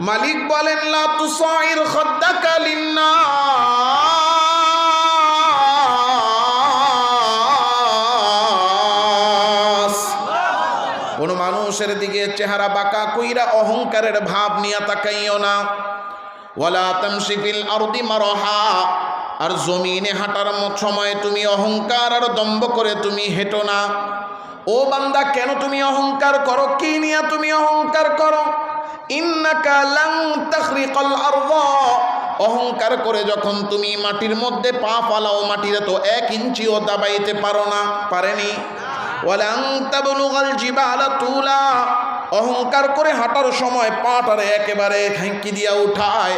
মালিক বলেন লা তুসাইর খাদ্দাকা লিন্নাস। কোন মানুষের দিকে চেহারা বাঁকা কইরা অহংকারের ভাব নিয়ে তাকাইও না। ওয়ালা তামশি ফিল আরদি মারহা, আর জমিনে হাঁটার সময় তুমি অহংকার আর দম্ভ করে তুমি হেঁটো না। ও বান্দা, কেন তুমি অহংকার করো? কি নিয়ে তুমি অহংকার করো? ইন্নাকা লান তাখরিকাল আরদ, অহংকার করে যখন তুমি মাটির মধ্যে পা ফালাও, মাটিরে তো 1 ইঞ্চিও দাবাইতে পারো না, পারেনি। ওয়ালান তাবলুগাল জিবালা তুলা, অহংকার করে হাঁটার সময় পাটারে একেবারে খাঁকি দিয়া উঠায়।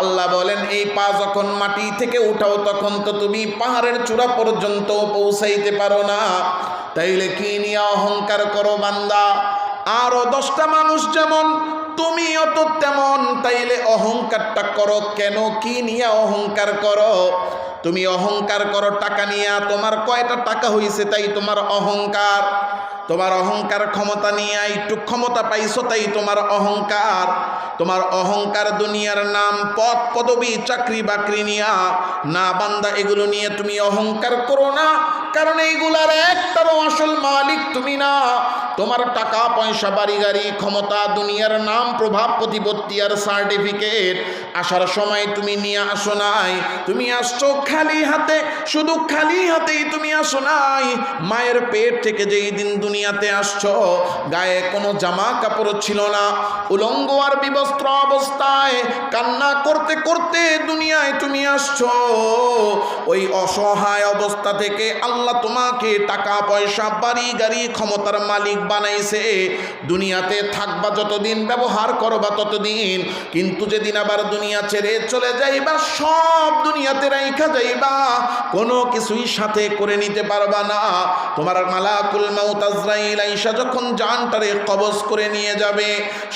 আল্লাহ বলেন এই পা যখন মাটি থেকে উঠাও তখন তো তুমি পাহাড়ের চূড়া পর্যন্ত পৌঁছাইতে পারো না, তাইলে কি নিয়ে অহংকার করো বান্দা? আরো 10টা মানুষ যেমন, তুমিও তো তেমন, তাইলে অহংকারটা করো কেন? কি নিয়ে অহংকার করো? তুমি অহংকার করো টাকা নিয়ে, তোমার কয়টা টাকা হইছে তাই তোমার অহংকার। তোমার অহংকার ক্ষমতা নিয়ে, একটু ক্ষমতা পাইছো তাই তোমার অহংকার। তোমার অহংকার দুনিয়ার নাম, পদ পদবী, চাকরি বাকরি নিয়া না বান্দা, এগুলো নিয়ে তুমি অহংকার করো না, কারণ এইগুলার একটারও আসল মালিক তুমি না। তোমার টাকা পয়সা, বাড়ি গাড়ি, ক্ষমতা, দুনিয়ার নাম, প্রভাব, প্রতিপত্তি আর সার্টিফিকেট আসার সময় তুমি নিয়ে আসো নাই। তুমি আসছো খালি হাতে, শুধু খালি হাতেই তুমি আসো নাই। মায়ের পেট থেকে যেই দিন দুনিয়াতে আসছো, গায়ে কোনো জামা কাপড় ছিল না, উলঙ্গ আর বিবস্ত্র অবস্থায় কান্না করতে করতে দুনিয়ায় তুমি আসছো। ওই অসহায় অবস্থা থেকে আল্লাহ তোমাকে টাকা পয়সা, বাড়ি গাড়ি, ক্ষমতার মালিক বানাইছে। দুনিয়াতে থাকবা যতদিন, ব্যবহার করবা ততদিন, কিন্তু যেদিন আবার দুনিয়া ছেড়ে চলে যাইবা, সব দুনিয়াতে রাইখা যাইবা, কোনো কিছুই সাথে করে নিতে পারবা না। তোমার মালাকুল মাউত আজরাইল আইসা যখন জানটারে কবজ করে নিয়ে যাবে,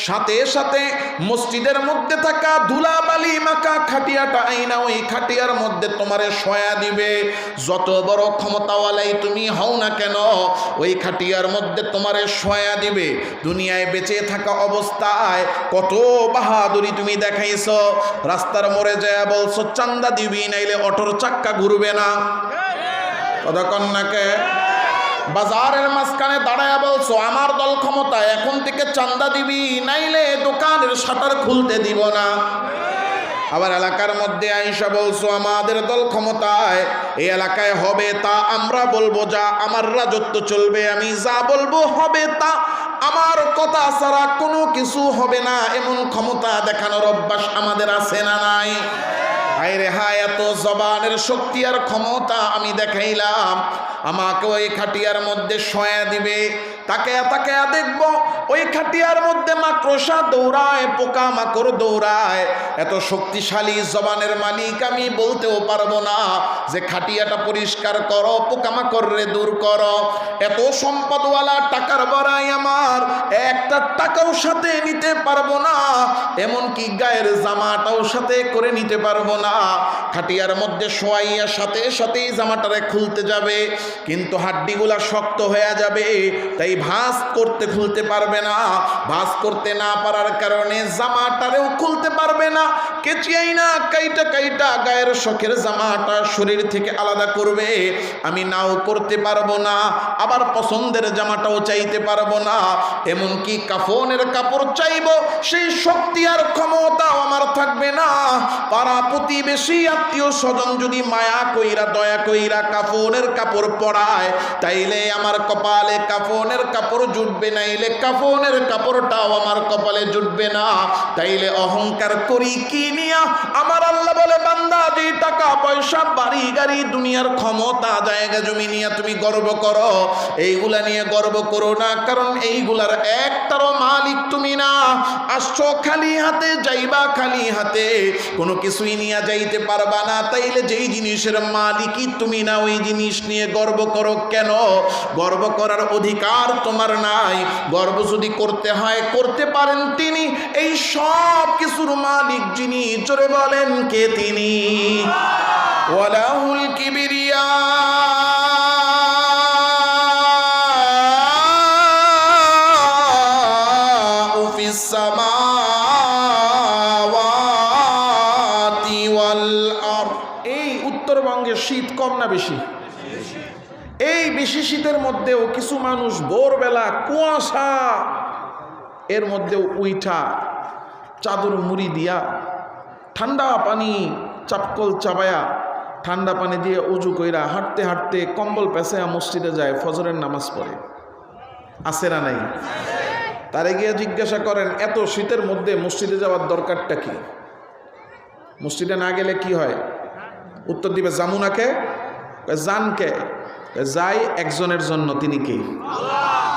সাথে সাথে মসজিদের মধ্যে থাকা ধুলাবালি মাখা খাটিয়াটা আইনা ওই খাটিয়ার মধ্যে তোমারে শয়া দিবে। যত বড় ক্ষমতাওয়ালাই তুমি হও না কেন, ওই খাটিয়ার মধ্যে তোমারে শয়া দিবে। দুনিয়ায় বেঁচে থাকা অবস্থায় কত বাহাদুরি তুমি দেখাইছো, রাস্তার মোড়ে যায় বলছো চান্দা দিবি নাইলে অটোর চাক্কা ঘুরবে না, কথা কন্যাকে। বাজারের মাঝখানে দাঁড়ায় বলছো আমার দল ক্ষমতা, এখন থেকে চান্দা দিবি নাইলে দোকানের শাটার খুলতে দিব না। আবার এলাকার মধ্যে আইসা বলছো আমাদের দল ক্ষমতায়, এই এলাকায় হবে তা আমরা বলবো, যা আমার রাজত্ব চলবে, আমি যা বলবো হবে তা, আমার কথা ছাড়া কোনো কিছু হবে না, এমন ক্ষমতা দেখানোর অভ্যাস আমাদের আছে না নাই? হায়রে হায়, এত জবানের শক্তি আর ক্ষমতা আমি দেখাইলাম, আমাকে ওই খাটিয়ার মধ্যে শয়া দিবে। তাকে তাকে দেখবো ওই খাটিয়ার মধ্যে মাকড়সা দৌড়ায়, পোকা মাকড় দৌড়ায়। এত শক্তিশালী জবানের মালিক আমি বলতেও পারবো না যে খাটিয়াটা পরিষ্কার করো, পোকা মাকড় রে দূর করো। এত সম্পদওয়ালা, টাকার বড়াই আমার, একটা টাকাও সাথে নিতে পারবো না, এমনকি গায়ের জামাটাও সাথে করে নিতে পারবো না। খাটিয়ার মধ্যে শোয়াইয়া সাথে সাথেই জামাটারে খুলতে যাবে, কিন্তু হাড্ডিগুলা শক্ত হয়ে যাবে, তাই ভাঁজ করতে খুলতে পারবে না। ভাঁজ করতে না পারার কারণে জামাটারেও খুলতে পারবে না। কেচিয়াই না কাইটা কাইটা গায়ের শখের জামাটা শরীর থেকে আলাদা করবে, আমি নাও করতে পারবো না, আবার পছন্দের জামাটাও চাইতে পারবো না, এমনকি কাফনের কাপড় চাইবো, সেই শক্তি আর ক্ষমতাও আমার থাকবে না। পাড়া প্রতিবেশী, আত্মীয় স্বজন যদি মায়া কইরা, দয়া কইরা কাফনের কাপড় পরায়, তাইলে আমার কপালে কাফনের কাপড় জুটবে, নাইলে কাফনের কাপড়টাও আমার কপালে জুটবে না। তাইলে অহংকার করি কি নিয়া? আমার আল্লাহ বলে বান্দা, যে টাকা পয়সা, বাড়ি গাড়ি, দুনিয়ার ক্ষমতা, জায়গা জমি নিয়ে তুমি গর্ব করো, এইগুলা নিয়ে গর্ব করো না, কারণ এইগুলার একটারও মালিক তুমি না। আসছো খালি হাতে, যাইবা খালি হাতে, কোনো কিছুই নিয়ে যাইতে পারবা না। তাইলে যেই জিনিসের মালিকই তুমি না, ওই জিনিস নিয়ে গর্ব করো কেন? গর্ব করার অধিকার তোমার নাই। গর্ব যদি করতে হয় করতে পারেন তিনি, এই সব কিছুর মালিক যিনি, জোরে বলেন কে তিনি? ওয়ালাহুল কিবরিয়া ফিস সামাওয়াতি থেকে শীত কম না বেশি? এই বেশি শীতের মধ্যেও কিছু মানুষ ভোরবেলা কুয়াশা এর মধ্যেও উইঠা চাদর মুড়ি দিয়া ঠান্ডা পানি চাপকল চাবায়া ঠান্ডা পানি দিয়ে উজু কইরা হাঁটতে হাঁটতে কম্বল পেঁচায়া মসজিদে যায়, ফজরের নামাজ পড়ে। আছে না নাই? তারে গিয়ে জিজ্ঞাসা করেন, এত শীতের মধ্যে মসজিদে যাওয়ার দরকারটা কি? মসজিদে না গেলে কি হয়? উত্তর দিবে জামুনাকে, জানকে যাই একজনের জন্য, তিনি কে?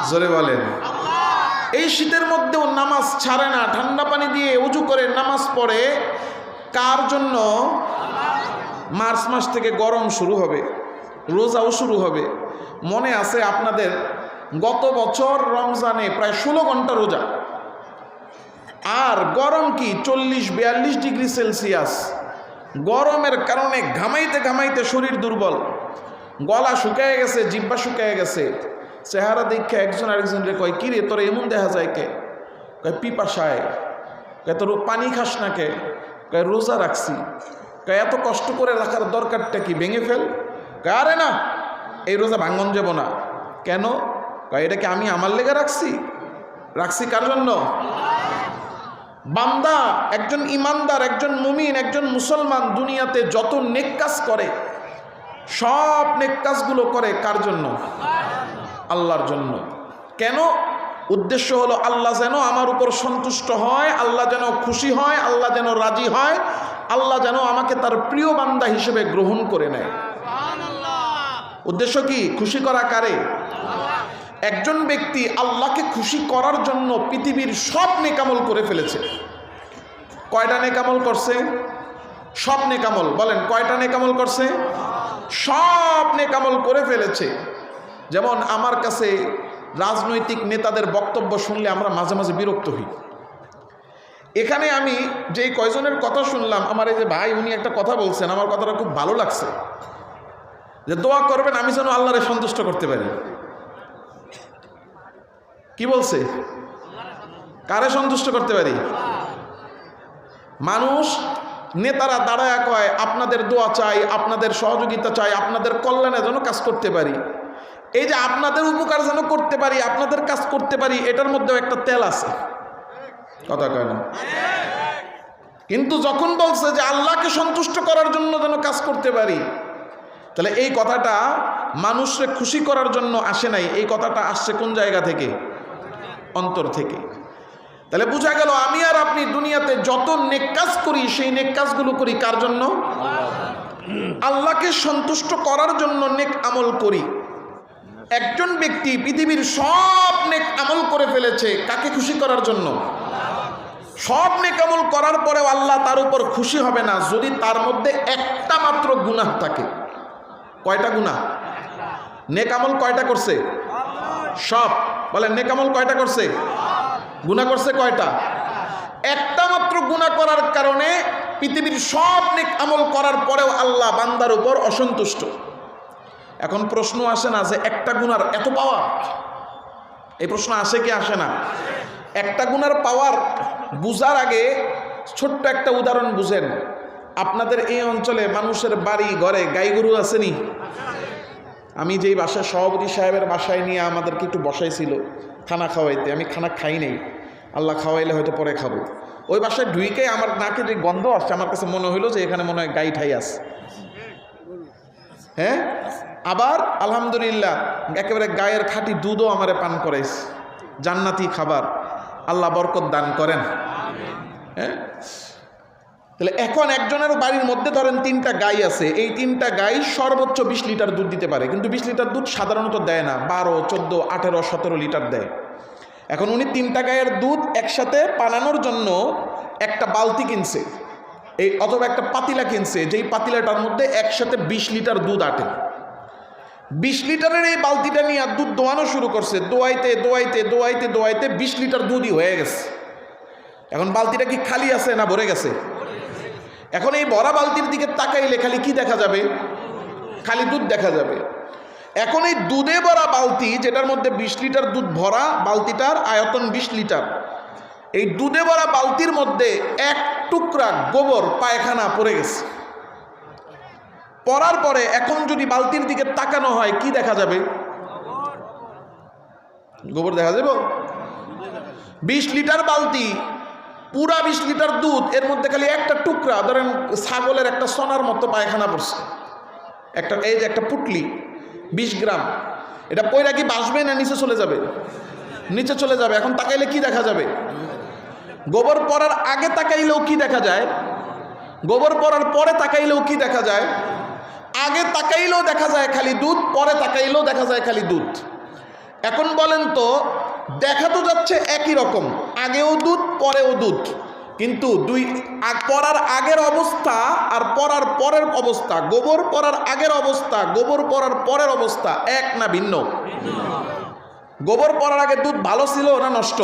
জোরে বলেন। এই শীতের মধ্যেও নামাজ ছাড়ে না, ঠান্ডা পানি দিয়ে উজু করে নামাজ পড়ে। কার জন্য? মার্চ মাস থেকে গরম শুরু হবে, রোজাও শুরু হবে। মনে আছে আপনাদের গত বছর রমজানে প্রায় 16 ঘন্টা রোজা, আর গরম কি 40-42 ডিগ্রি সেলসিয়াস। গরমের কারণে ঘামাইতে ঘামাইতে শরীর দুর্বল, গলা শুকায় গেছে, জিহ্বা শুকায় গেছে। চেহারা দেখে একজন আরেকজনকে কয়, কি রে তোর এমন দেখা যায় কে? কয় পিপাসায়। কয় তোর পানি খাস না কে? কয় রোজা রাখছি। কয় এত কষ্ট করে রাখার দরকারটা কি, ভেঙে ফেল। কয় আরে না, এই রোজা ভাঙ্গন যাব না। কেন? কয় এটা কি আমি আমার লেগে রাখছি? রাখছি কার জন্য? বান্দা, একজন ইমানদার, একজন মুমিন, একজন মুসলমান দুনিয়াতে যত নেক কাজ করে, সব নেক কাজগুলো করে কার জন্য? আল্লাহর জন্য। কেন? উদ্দেশ্য হলো আল্লাহ যেন আমার উপর সন্তুষ্ট হয়, আল্লাহ যেন খুশি হয়, আল্লাহ যেন রাজি হয়, আল্লাহ যেন আমাকে তার প্রিয় বান্দা হিসেবে গ্রহণ করে নেয়। উদ্দেশ্য কি? খুশি করা কারে? একজন ব্যক্তি আল্লাহকে খুশি করার জন্য পৃথিবীর সব নেকামল করে ফেলেছে। কয়টা নেকামল করছে? সব নেকামল। বলেন কয়টা নেকামল করছে? সব নেকামল করে ফেলেছে। যেমন আমার কাছে রাজনৈতিক নেতাদের বক্তব্য শুনলে আমরা মাঝে মাঝে বিরক্ত হই। এখানে আমি যেই কয়জনের কথা শুনলাম, আমার এই যে ভাই উনি একটা কথা বলছেন, আমার কথাটা খুব ভালো লাগছে, যে দোয়া করবেন আমি যেন আল্লাহরে সন্তুষ্ট করতে পারি। কি বলছে? কারে সন্তুষ্ট করতে পারি? মানুষ নেতারা দাঁড়ায় কয় আপনাদের দোয়া চাই, আপনাদের সহযোগিতা চাই, আপনাদের কল্যাণে যেন কাজ করতে পারি। এই যে আপনাদের উপকার যেন করতে পারি, আপনাদের কাজ করতে পারি, এটার মধ্যেও একটা তেল আছে। কথা কয় না? কিন্তু যখন বলছে যে আল্লাহকে সন্তুষ্ট করার জন্য যেন কাজ করতে পারি, তাহলে এই কথাটা মানুষকে খুশি করার জন্য আসে নাই, এই কথাটা আসছে কোন জায়গা থেকে? অন্তর থেকে। তাহলে বোঝা গেল আমি আর আপনি দুনিয়াতে যত নেক কাজ করি, সেই নেক কাজগুলো করি কার জন্য? আল্লাহকে সন্তুষ্ট করার জন্য নেক আমল করি। একজন ব্যক্তি পৃথিবীর সব নেক আমল করে ফেলেছে, কাকে খুশি করার জন্য? সব নেক আমল করার পরেও আল্লাহ তার উপর খুশি হবে না যদি তার মধ্যে একটা মাত্র গুনাহ থাকে। কয়টা গুনাহ? নেক আমল কয়টা করছে? সব। বলেন নেক আমল কয়টা করছে? গুনাহ করছে কয়টা? একটা মাত্র গুনাহ করার কারণে পৃথিবীর সব নেক আমল করার পরেও আল্লাহ বান্দার উপর অসন্তুষ্ট। এখন প্রশ্ন আসে না যে একটা গুনার এত পাওয়ার? এই প্রশ্ন আসে কি আসে না? একটা গুনার পাওয়ার বুঝার আগে ছোট্ট একটা উদাহরণ বুঝেন। আপনাদের এই অঞ্চলে মানুষের বাড়ি ঘরে গাই গরু আসেনি? আমি যেই বাসায় সভাপতি সাহেবের বাসায় নিয়ে আমাদেরকে একটু বসাইছিল খানা খাওয়াইতে, আমি খানা খাই নাই, আল্লাহ খাওয়াইলে হয়তো পরে খাবো। ওই বাসায় ঢুইকে আমার নাকে যে গন্ধ আসছে, আমার কাছে মনে হইলো যে এখানে মনে হয় গাই ঠাই আছে। হ্যাঁ, আবার আলহামদুলিল্লাহ একেবারে গায়ের খাঁটি দুধও আমারে পান করাইছে। জান্নাতি খাবার, আল্লাহ বরকত দান করেন। হ্যাঁ, তাহলে এখন একজনের বাড়ির মধ্যে ধরেন 3টা গাই আছে, এই 3টা গাই সর্বোচ্চ 20 লিটার দুধ দিতে পারে, কিন্তু 20 লিটার দুধ সাধারণত দেয় না, 12, 14, 18, 17 লিটার দেয়। এখন উনি 3টা গায়ের দুধ একসাথে পানানোর জন্য একটা বালতি কিনছে, এই অথবা একটা পাতিলা কিনছে, যেই পাতিলাটার মধ্যে একসাথে 20 লিটার দুধ আটে। 20 লিটারের এই বালতিটা নিয়ে দুধ দোয়ানো শুরু করছে, দোয়াইতে দোয়াইতে দোয়াইতে দোয়াইতে 20 লিটার দুধই হয়ে গেছে। এখন বালতিটা কি খালি আছে না ভরে গেছে? এখন এই ভরা বালতির দিকে তাকাইলে খালি কি দেখা যাবে? খালি দুধ দেখা যাবে। এখন এই দুধে ভরা বালতি, যেটার মধ্যে 20 লিটার দুধ ভরা, বালতিটার আয়তন 20 লিটার, এই দুধে ভরা বালতির মধ্যে এক টুকরা গোবর পায়খানা পড়ে গেছে। পড়ার পরে এখন যদি বালতির দিকে তাকানো হয় কি দেখা যাবে? গোবর দেখা যাবে। 20 লিটার বালতি, পুরা 20 লিটার দুধ, এর মধ্যে খালি একটা টুকরা, ধরেন ছাগলের একটা সোনার মতো পায়খানা পড়ছে, একটা এই যে একটা পুটলি 20 গ্রাম, এটা পয়রা কি বাসবে না নিচে চলে যাবে? নিচে চলে যাবে। এখন তাকাইলে কি দেখা যাবে? গোবর পড়ার আগে তাকাইলেও কি দেখা যায়? গোবর পড়ার পরে তাকাইলেও কি দেখা যায়? আগে তাকাইলেও দেখা যায় খালি দুধ, পরে তাকাইলেও দেখা যায় খালি দুধ। এখন বলেন তো, দেখা তো যাচ্ছে একই রকম, আগেও দুধ পরেও দুধ, কিন্তু পড়ার আগের অবস্থা আর পড়ার পরের অবস্থা, গোবর পড়ার আগের অবস্থা, গোবর পড়ার পরের অবস্থা এক না ভিন্ন? গোবর পড়ার আগে দুধ ভালো ছিল না নষ্ট?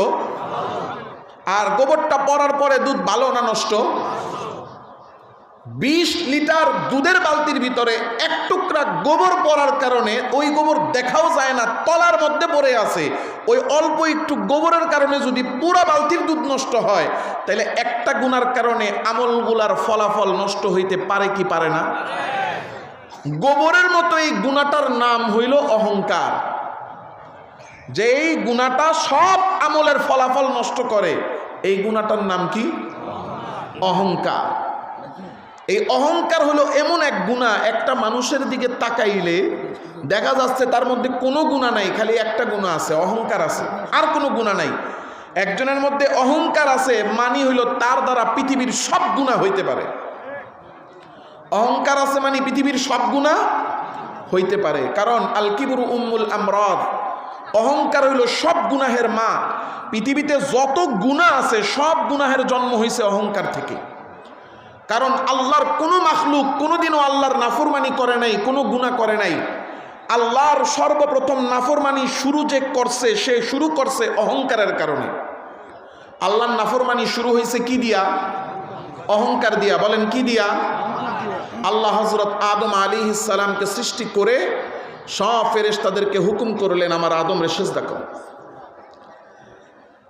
আর গোবরটা পড়ার পরে দুধ ভালো না নষ্ট? 20 লিটার দুধের বালতির ভিতরে এক টুকরা গোবর পড়ার কারণে ওই গোবর দেখাও যায় না, তলার মধ্যে পড়ে আছে। ওই অল্প একটু গোবরের কারণে যদি পুরা বালতির দুধ নষ্ট হয়, তাহলে একটা গুনার কারণে আমলগুলার ফলাফল নষ্ট হইতে পারে কি পারে না? গোবরের মতো এই গুনাহটার নাম হইল অহংকার। যে এই গুনাহটা সব আমলের ফলাফল নষ্ট করে, এই গুনাহটার নাম কি? অহংকার। এই অহংকার হলো এমন এক গুনাহ, একটা মানুষের দিকে তাকাইলে দেখা যাচ্ছে তার মধ্যে কোনো গুনাহ নাই, খালি একটা গুনাহ আছে, অহংকার আছে, আর কোনো গুনাহ নাই। একজনের মধ্যে অহংকার আছে মানে হইল তার দ্বারা পৃথিবীর সব গুনাহ হইতে পারে। অহংকার আছে মানে পৃথিবীর সব গুনাহ হইতে পারে, কারণ আল কিবরু উম্মুল আমরাদ, অহংকার হইল সব গুনাহের মা। পৃথিবীতে যত গুনাহ আছে সব গুনাহের জন্ম হয়েছে অহংকার থেকে। কারণ আল্লাহর কোনো মাখলুক কোনোদিনও আল্লাহর নাফরমানি করে নাই, কোনো গুনাহ করে নাই। আল্লাহর সর্বপ্রথম নাফরমানি শুরু যে করছে, সে শুরু করছে অহংকারের কারণে। আল্লাহর নাফরমানি শুরু হয়েছে কি দিয়া? অহংকার দিয়া। বলেন কি দিয়া? আল্লাহ হযরত আদম আলাইহিস সালামকে সৃষ্টি করে সব ফেরেশতাদেরকে হুকুম করলেন, আমার আদমরে সিজদা করো।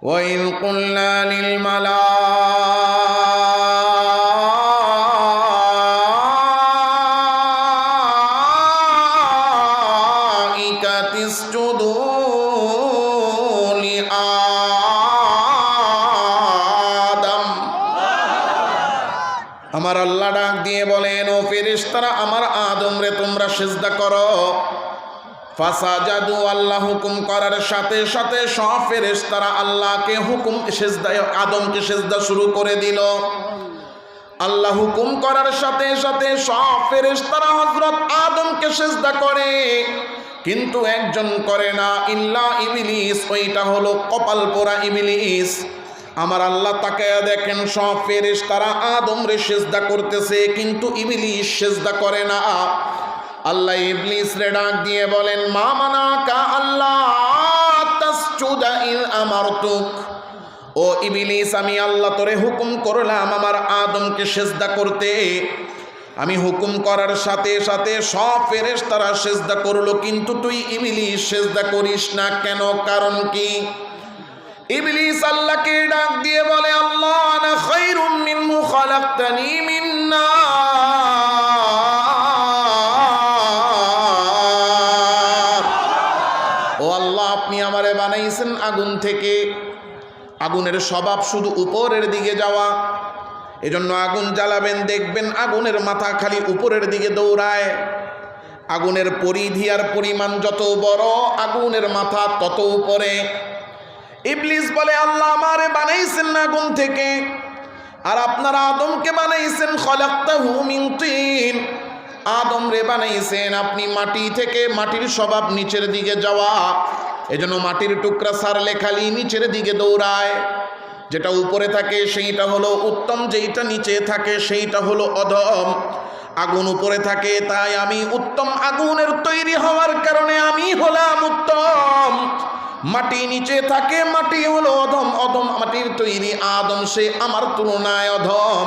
ওয়াইল কুল্লা লিল মালাইকাতি ইসজুদু লি আদম। আমার আল্লাহ ডাক দিয়ে বলেন, ও ফেরেশতারা, আমার আদম রে তোমরা সিজদা করো। ফাসাজাদু, আল্লাহ হুকুম করার সাথে সাথে সব ফেরেশতারা আল্লাহকে হুকুম সিজদায় আদমকে সিজদা শুরু করে দিল। আল্লাহ হুকুম করার সাথে সাথে সব ফেরেশতারা হযরত আদমকে সিজদা করে, কিন্তু একজন করে না, ইল্লা ইবলিস, ওইটা হলো কপাল পোড়া ইবলিস। আমার আল্লাহ তাকায়া দেখেন সব ফেরেশতারা আদমরে সিজদা করতেছে, কিন্তু ইবলিস সিজদা করে না। আল্লাহ ইবলিস রে ডাক দিয়ে বলেন, মা মানাকা আল্লাহ তাসজুদা ইল আমারতুক। ও ইবলিস, আমি আল্লাহ তোরে হুকুম করলাম আমার আদমকে সিজদা করতে। আমি হুকুম করার সাথে সাথে সব ফেরেশতারা সিজদা করলো, কিন্তু তুই ইবলিস সিজদা করিস না কেন? কারণ কি? ইবলিস আল্লাহকে ডাক দিয়ে বলে, আল্লাহ আনা খায়রুম মিনহু খালাকতানি মিন নার। ও আল্লাহ, আপনি আমারে বানাইছেন আগুন থেকে। আগুনের স্বভাব শুধু উপরের দিকে যাওয়া, এজন্য আগুন জ্বালাবেন দেখবেন আগুনের মাথা খালি উপরের দিকে দৌড়ায়। আগুনের পরিধি আর পরিমাণ যত বড়, আগুনের মাথা তত উপরে। ইবলিস বলে, আল্লাহ আমারে বানাইছেন আগুন থেকে, আর আপনারা আদমকে বানাইছেন খলাকতাহু মিন তিন। আদম রে বানাইছেন আপনি মাটি থেকে, মাটির স্বভাব নিচের দিকে যাওয়া, এজন্য মাটির টুকরা সারলে খালি নিচের দিকে দৌড়ায়। যেটা উপরে থাকে সেইটা হলো উত্তম, যেইটা নিচে থাকে সেইটা হলো অধম। আগুন উপরে থাকে তাই আমি উত্তম, আগুনের তৈরি হওয়ার কারণে আমি হলাম উত্তম। মাটি নিচে থাকে, মাটি হলো অধম, অধম মাটির তৈরি আদম, সে আমার তুলনায় অধম।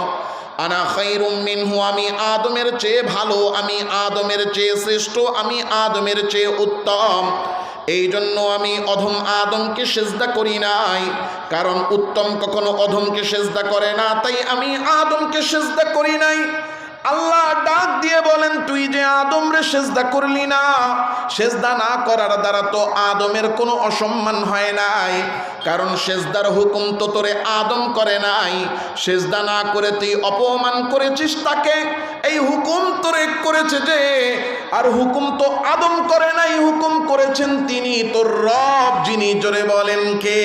আনা খায়রুম মিনহু, আমি আদমের চেয়ে ভালো, আমি আদমের চেয়ে শ্রেষ্ঠ, আমি আদমের চেয়ে উত্তম। এই জন্য আমি অধম আদমকে সিজদা করি নাই, কারণ উত্তম কখনো অধমকে সিজদা করে না, তাই আমি আদমকে সিজদা করি নাই। আল্লাহ ডাক দিয়ে বলেন, তুই যে আদম রে সেজদা করলি না, সেজদা না করার দ্বারা তো আদমের কোনো অসম্মান হয় নাই, কারণ সেজদার হুকুম তো তোরে আদম করে নাই, সেজদা না করে তুই অপমান করেছিস তাকে, এই হুকুম তোরে করেছে যে, আর হুকুম তো আদম করে নাই, হুকুম করেছেন তিনি তোর রব, যিনি জোরে বলেন কে?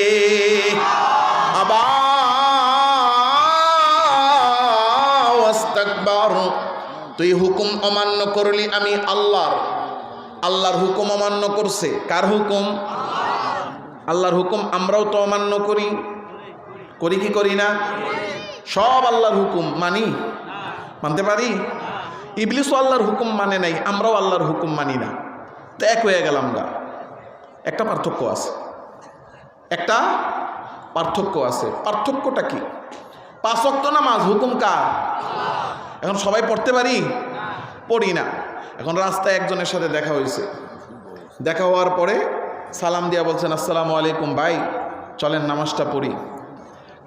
তুই হুকুম অমান্য করলি, আমি আল্লাহর হুকুম অমান্য করছে। কার হুকুম? আল্লাহর হুকুম আমরাও তো অমান্য করি কি করি না? সব আল্লাহর হুকুম মানতে পারি? ইবলিসও আল্লাহর হুকুম মানে নাই, আমরাও আল্লাহর হুকুম মানি না, তো এক হয়ে গেলাম গা। একটা পার্থক্য আছে, পার্থক্যটা কি? 5 ওয়াক্ত নামাজ হুকুম কার? এখন সবাই পড়তে পড়ি না। এখন রাস্তায় একজনের সাথে দেখা হয়েছে, দেখা হওয়ার পরে সালাম দিয়া বলছেন, আসসালামু আলাইকুম ভাই, চলেন নামাজটা পড়ি।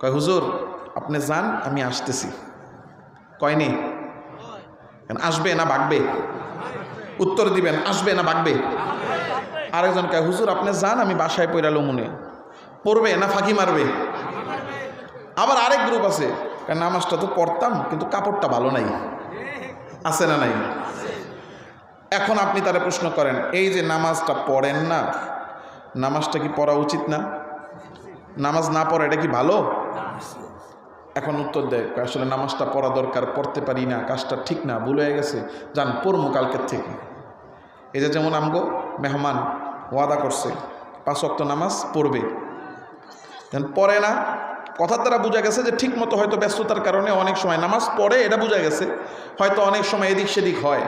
কয় হুজুর আপনি যান, আমি আসতেছি। কয়নি? আসবে না ভাগবে? উত্তর দিবেন, আসবে না ভাগবে? আরেকজন কয় হুজুর আপনি যান, আমি বাসায় পড়ালো মনে পড়বে না ফাঁকি মারবে? আবার আরেক গ্রুপ আছে, নামাজটা তো পড়তাম কিন্তু কাপড়টা ভালো নাই, আছে না নাই? এখন আপনি তারা প্রশ্ন করেন, এই যে নামাজটা পড়েন না, নামাজটা কি পড়া উচিত না? নামাজ না পড়া এটা কি ভালো? এখন উত্তর দেয়, আসলে নামাজটা পড়া দরকার, পড়তে পারি না, কাজটা ঠিক না, ভুল হয়ে গেছে, যান পড়মু কালকের থেকে। এই যে যেমন আমগো মেহমান ওয়াদা করছে 5 ওয়াক্ত নামাজ পড়বে, পড়ে না, কথার দ্বারা বোঝা গেছে যে ঠিক মতো হয়তো ব্যস্ততার কারণে অনেক সময় নামাজ পড়ে, এটা বোঝা গেছে, হয়তো অনেক সময় এদিক সেদিক হয়।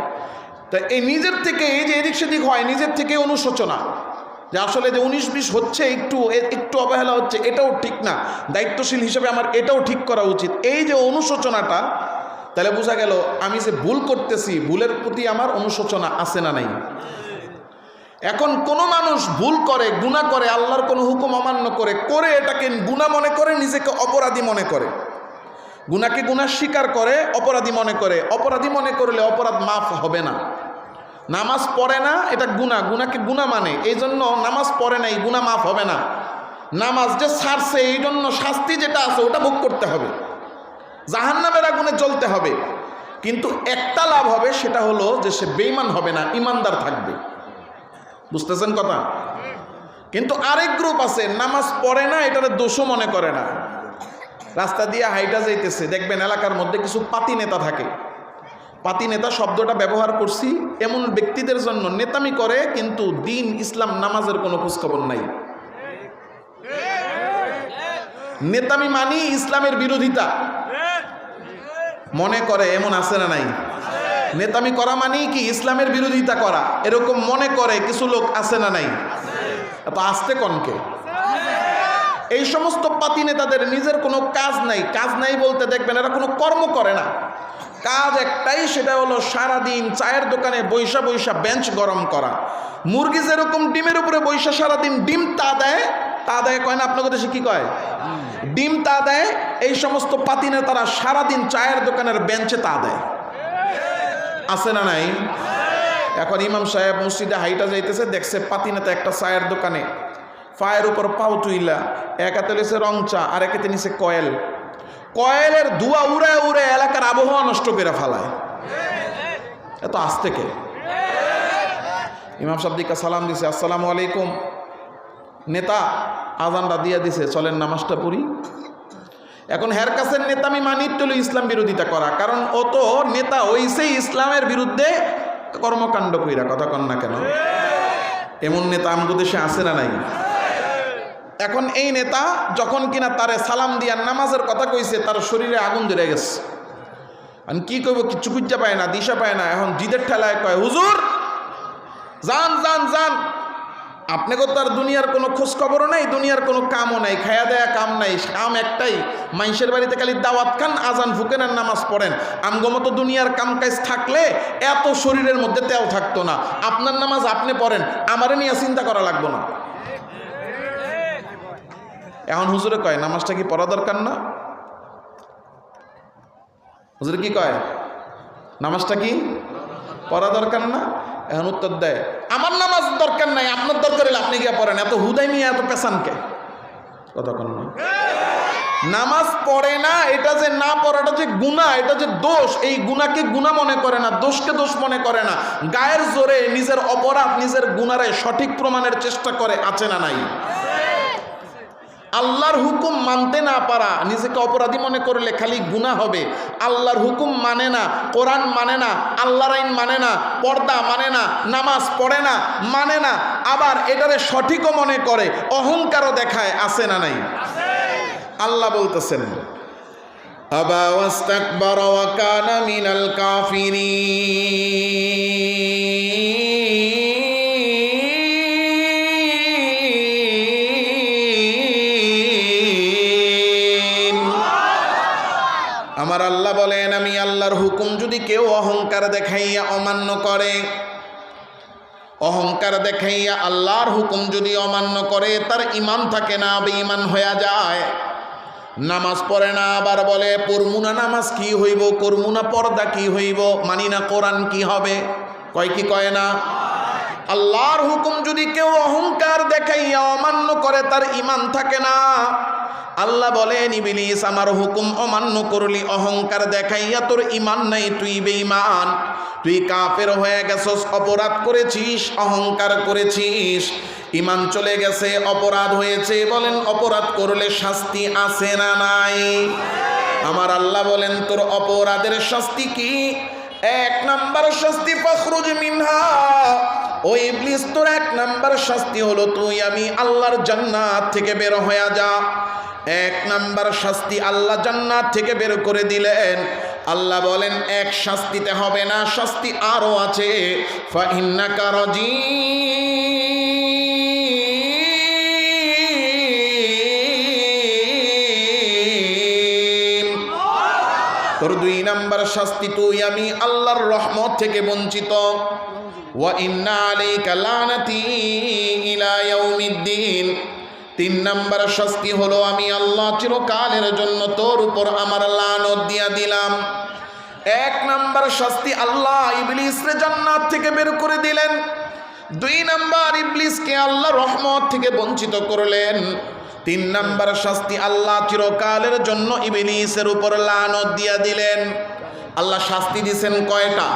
তা এই নিজের থেকে, এই যে এদিক সেদিক হয়, নিজের থেকে অনুশোচনা যে আসলে যে 19-20 হচ্ছে, একটু অবহেলা হচ্ছে, এটাও ঠিক না, দায়িত্বশীল হিসেবে আমার এটাও ঠিক করা উচিত, এই যে অনুশোচনাটা, তাহলে বোঝা গেল আমি যে ভুল করতেছি, ভুলের প্রতি আমার অনুশোচনা আছে না নাই? এখন কোন মানুষ ভুল করে, গুনাহ করে, আল্লাহর কোনো হুকুম অমান্য করে এটাকে গুনাহ মনে করে, নিজেকে অপরাধী মনে করে, গুনাহকে গুনাহ স্বীকার করে, অপরাধী মনে করে, অপরাধী মনে করলে অপরাধ মাফ হবে না। নামাজ পড়ে না, এটা গুনাহকে গুনাহ মানে, এই জন্য নামাজ পড়ে নাই, গুনাহ মাফ হবে না। নামাজ যে ছাড়ছে, এই জন্য শাস্তি যেটা আছে ওটা ভোগ করতে হবে, জাহান্নামের আগুনে জ্বলতে হবে। কিন্তু একটা লাভ হবে, সেটা হলো যে সে বেঈমান হবে না, ইমানদার থাকবে। বুঝতেছেন কথা? কিন্তু আরেক গ্রুপ আছে, নামাজ পড়ে না, এটার দোষও মনে করে না, রাস্তা দিয়ে হাইটা যাইতেছে, দেখবেন এলাকার মধ্যে কিছু পাতি নেতা থাকে, পাতি নেতা শব্দটা ব্যবহার করছি এমন ব্যক্তিদের জন্য, নেতামি করে কিন্তু দিন ইসলাম নামাজের কোনো খোঁজখবর নাই। নেতামি মানি ইসলামের বিরোধিতা মনে করে, এমন আছে না নাই? নেতামি করা মানে কি ইসলামের বিরোধিতা করা, এরকম মনে করে কিছু লোক আছে না নাই? এত আস্তে কনকে? এই সমস্ত পাতি নেতাদের নিজের কোনো কাজ নাই বলতে দেখবেন এরা কোনো কর্ম করে না, কাজ একটাই, সেটা হলো সারাদিন চায়ের দোকানে বৈশা বেঞ্চ গরম করা। মুরগি যেরকম ডিমের উপরে বৈশা সারাদিন ডিম তা দেয় কয় না আপনাদের দেশে কি কয়? ডিম তা দেয়। এই সমস্ত পাতি নেতারা সারাদিন চায়ের দোকানের বেঞ্চে তা দেয়, আছে না নাই? এখন ইমাম সাহেব মসজিদে হাইটা যাইতেছে, দেখছে পাতি নেতা একটা চায়ের দোকানে পায়ের উপর পাও তুইলা, এক হাতে নিছে রং চা, আর এক হাতে নিছে কয়েলের ধোঁয়া উড়ে এলাকার আবহাওয়া নষ্ট করে ফেলায়। এত আস্তে কে? ইমাম সাহেব দিকে সালাম দিছে, আসসালামু আলাইকুম। নেতা আজানটা দিয়া দিছে, চলেন নামাজটা পড়ি। এখন হের কাছের নেতামি মানি তো ইসলাম বিরোধিতা করা, কারণ ও তো নেতা হইছে ইসলামের বিরুদ্ধে কর্মকাণ্ড কইরা, কথা কন না কেন? এমন নেতা আমাদের দেশে আছে না নাই? এখন এই নেতা যখন কিনা তারে সালাম দিয়া নামাজের কথা কইছে, তার শরীরে আগুন ধরে গেছে, আর কি কইব কিচ্ছু খুঁজা পায় না, দিশা পায় না। এখন জিদের ঠেলায় কয়, হুজুর যান, আপনি তো তার দুনিয়ার কোনো খোঁজ খবরও নাই, দুনিয়ার কোনো কামও নাই, খায়া দেয়া কাম নাই, কাম একটাই, মানুষের বাড়িতে খালি দাওয়াত খান, আজান ফুকেন আর নামাজ পড়েন। আমগো মতো দুনিয়ার কাম কাজ থাকলে এত শরীরের মধ্যে তেল থাকতো না। আপনার নামাজ আপনি পড়েন, আমারে নিয়ে চিন্তা করা লাগবো না। এখন হুজুরে কয়, নামাজটা কি পড়া দরকার না? হুজুরে কি কয়? নামাজটা কি পড়া দরকার না? এখন উত্তর দেয় আমার নামাজ দরকার নাই, আপনার দরকার হলে আপনি গিয়ে পড়েন। এত হুদাই নিয়ে এত পেছানকে কথা কন না। নামাজ পড়ে না, এটা যে না পড়াটা যে গুনাহ, এটা যে দোষ, এই গুনাহকে গুনাহ মনে করে না, দোষকে দোষ মনে করে না। গায়ের জোরে নিজের অপরাধ, নিজের গুনারে সঠিক প্রমাণের চেষ্টা করে, আছে না নাই? আল্লাহর হুকুম মানতে না পারা, নিজেকে অপরাধী মনে করলে খালি গুনাহ হবে। আল্লাহর হুকুম মানে না, কোরআন মানে না, আল্লাহর আইন মানে না, পর্দা মানে না, নামাজ পড়ে না, মানে না, আবার এটারে সঠিকও মনে করে, অহংকারও দেখায়, আছে না নাই? আল্লাহ বলতেছেন আবা ওয়াস্তাকবারা ওয়া কানা মিনাল কাফিরিন। আমার আল্লাহ বলেন আমি আল্লাহর হুকুম যদি কেউ অহংকার দেখাইয়া অমান্য করে, অহংকার দেখাইয়া আল্লাহর হুকুম যদি অমান্য করে, তার ঈমান থাকে না, বেঈমান হয়ে যায়। নামাজ পড়ে না, আবার বলে পড়মু না, নামাজ কি হইব, করমু না, পর্দা কি হইব, মানি না কোরআন কি হবে, কয় কি কয় না? আল্লাহর হুকুম যদি কেউ অহংকার দেখাইয়া অমান্য করে, তার ঈমান থাকে না। আল্লাহ বলেন ইবলিস আমার হুকুম অমান্য করলি, অহংকার দেখাইয়া তোর ঈমান নাই, তুই বেঈমান, তুই কাফের হয়ে গেছস, অপরাধ করেছিস, অহংকার করেছিস, ঈমান চলে গেছে, অপরাধ হয়েছে। বলেন অপরাধ করলে শাস্তি আছে না নাই? আমার আল্লাহ বলেন তোর অপরাধের শাস্তি কি? এক নাম্বার শাস্তি ফাখরুজ মিনহা, ও ইবলিস তোর এক নাম্বার শাস্তি হলো তুই আমি আল্লাহর জান্নাত থেকে বের হয়ে যা। এক নাম্বার শাস্তি আল্লাহ জান্নাত থেকে বের করে দিলেন। আল্লাহ বলেন এক শাস্তিতে হবে না, শাস্তি আরো আছে। ফাইন্নাকা রাজিম, তোর দুই নাম্বার শাস্তি তুই আমি আল্লাহর রহমত থেকে বঞ্চিত। ওয়া ইন্না আলাইকা লানাতি ইলা ইয়াউমিদ্দিন, তিন নাম্বার শাস্তি হলো আমি আল্লাহ চিরকালের জন্য তোর উপর আমার লানত দিয়া দিলাম। এক নাম্বার শাস্তি আল্লাহ ইবলিসকে জান্নাত থেকে বের করে দিলেন। দুই নাম্বার ইবলিসকে আল্লাহ রহমত থেকে বঞ্চিত করলেন। তিন নাম্বার শাস্তি আল্লাহ চিরকালের জন্য ইবলিসের উপর লানত দিয়া দিলেন। আল্লাহ শাস্তি দিয়েছেন কয়টা?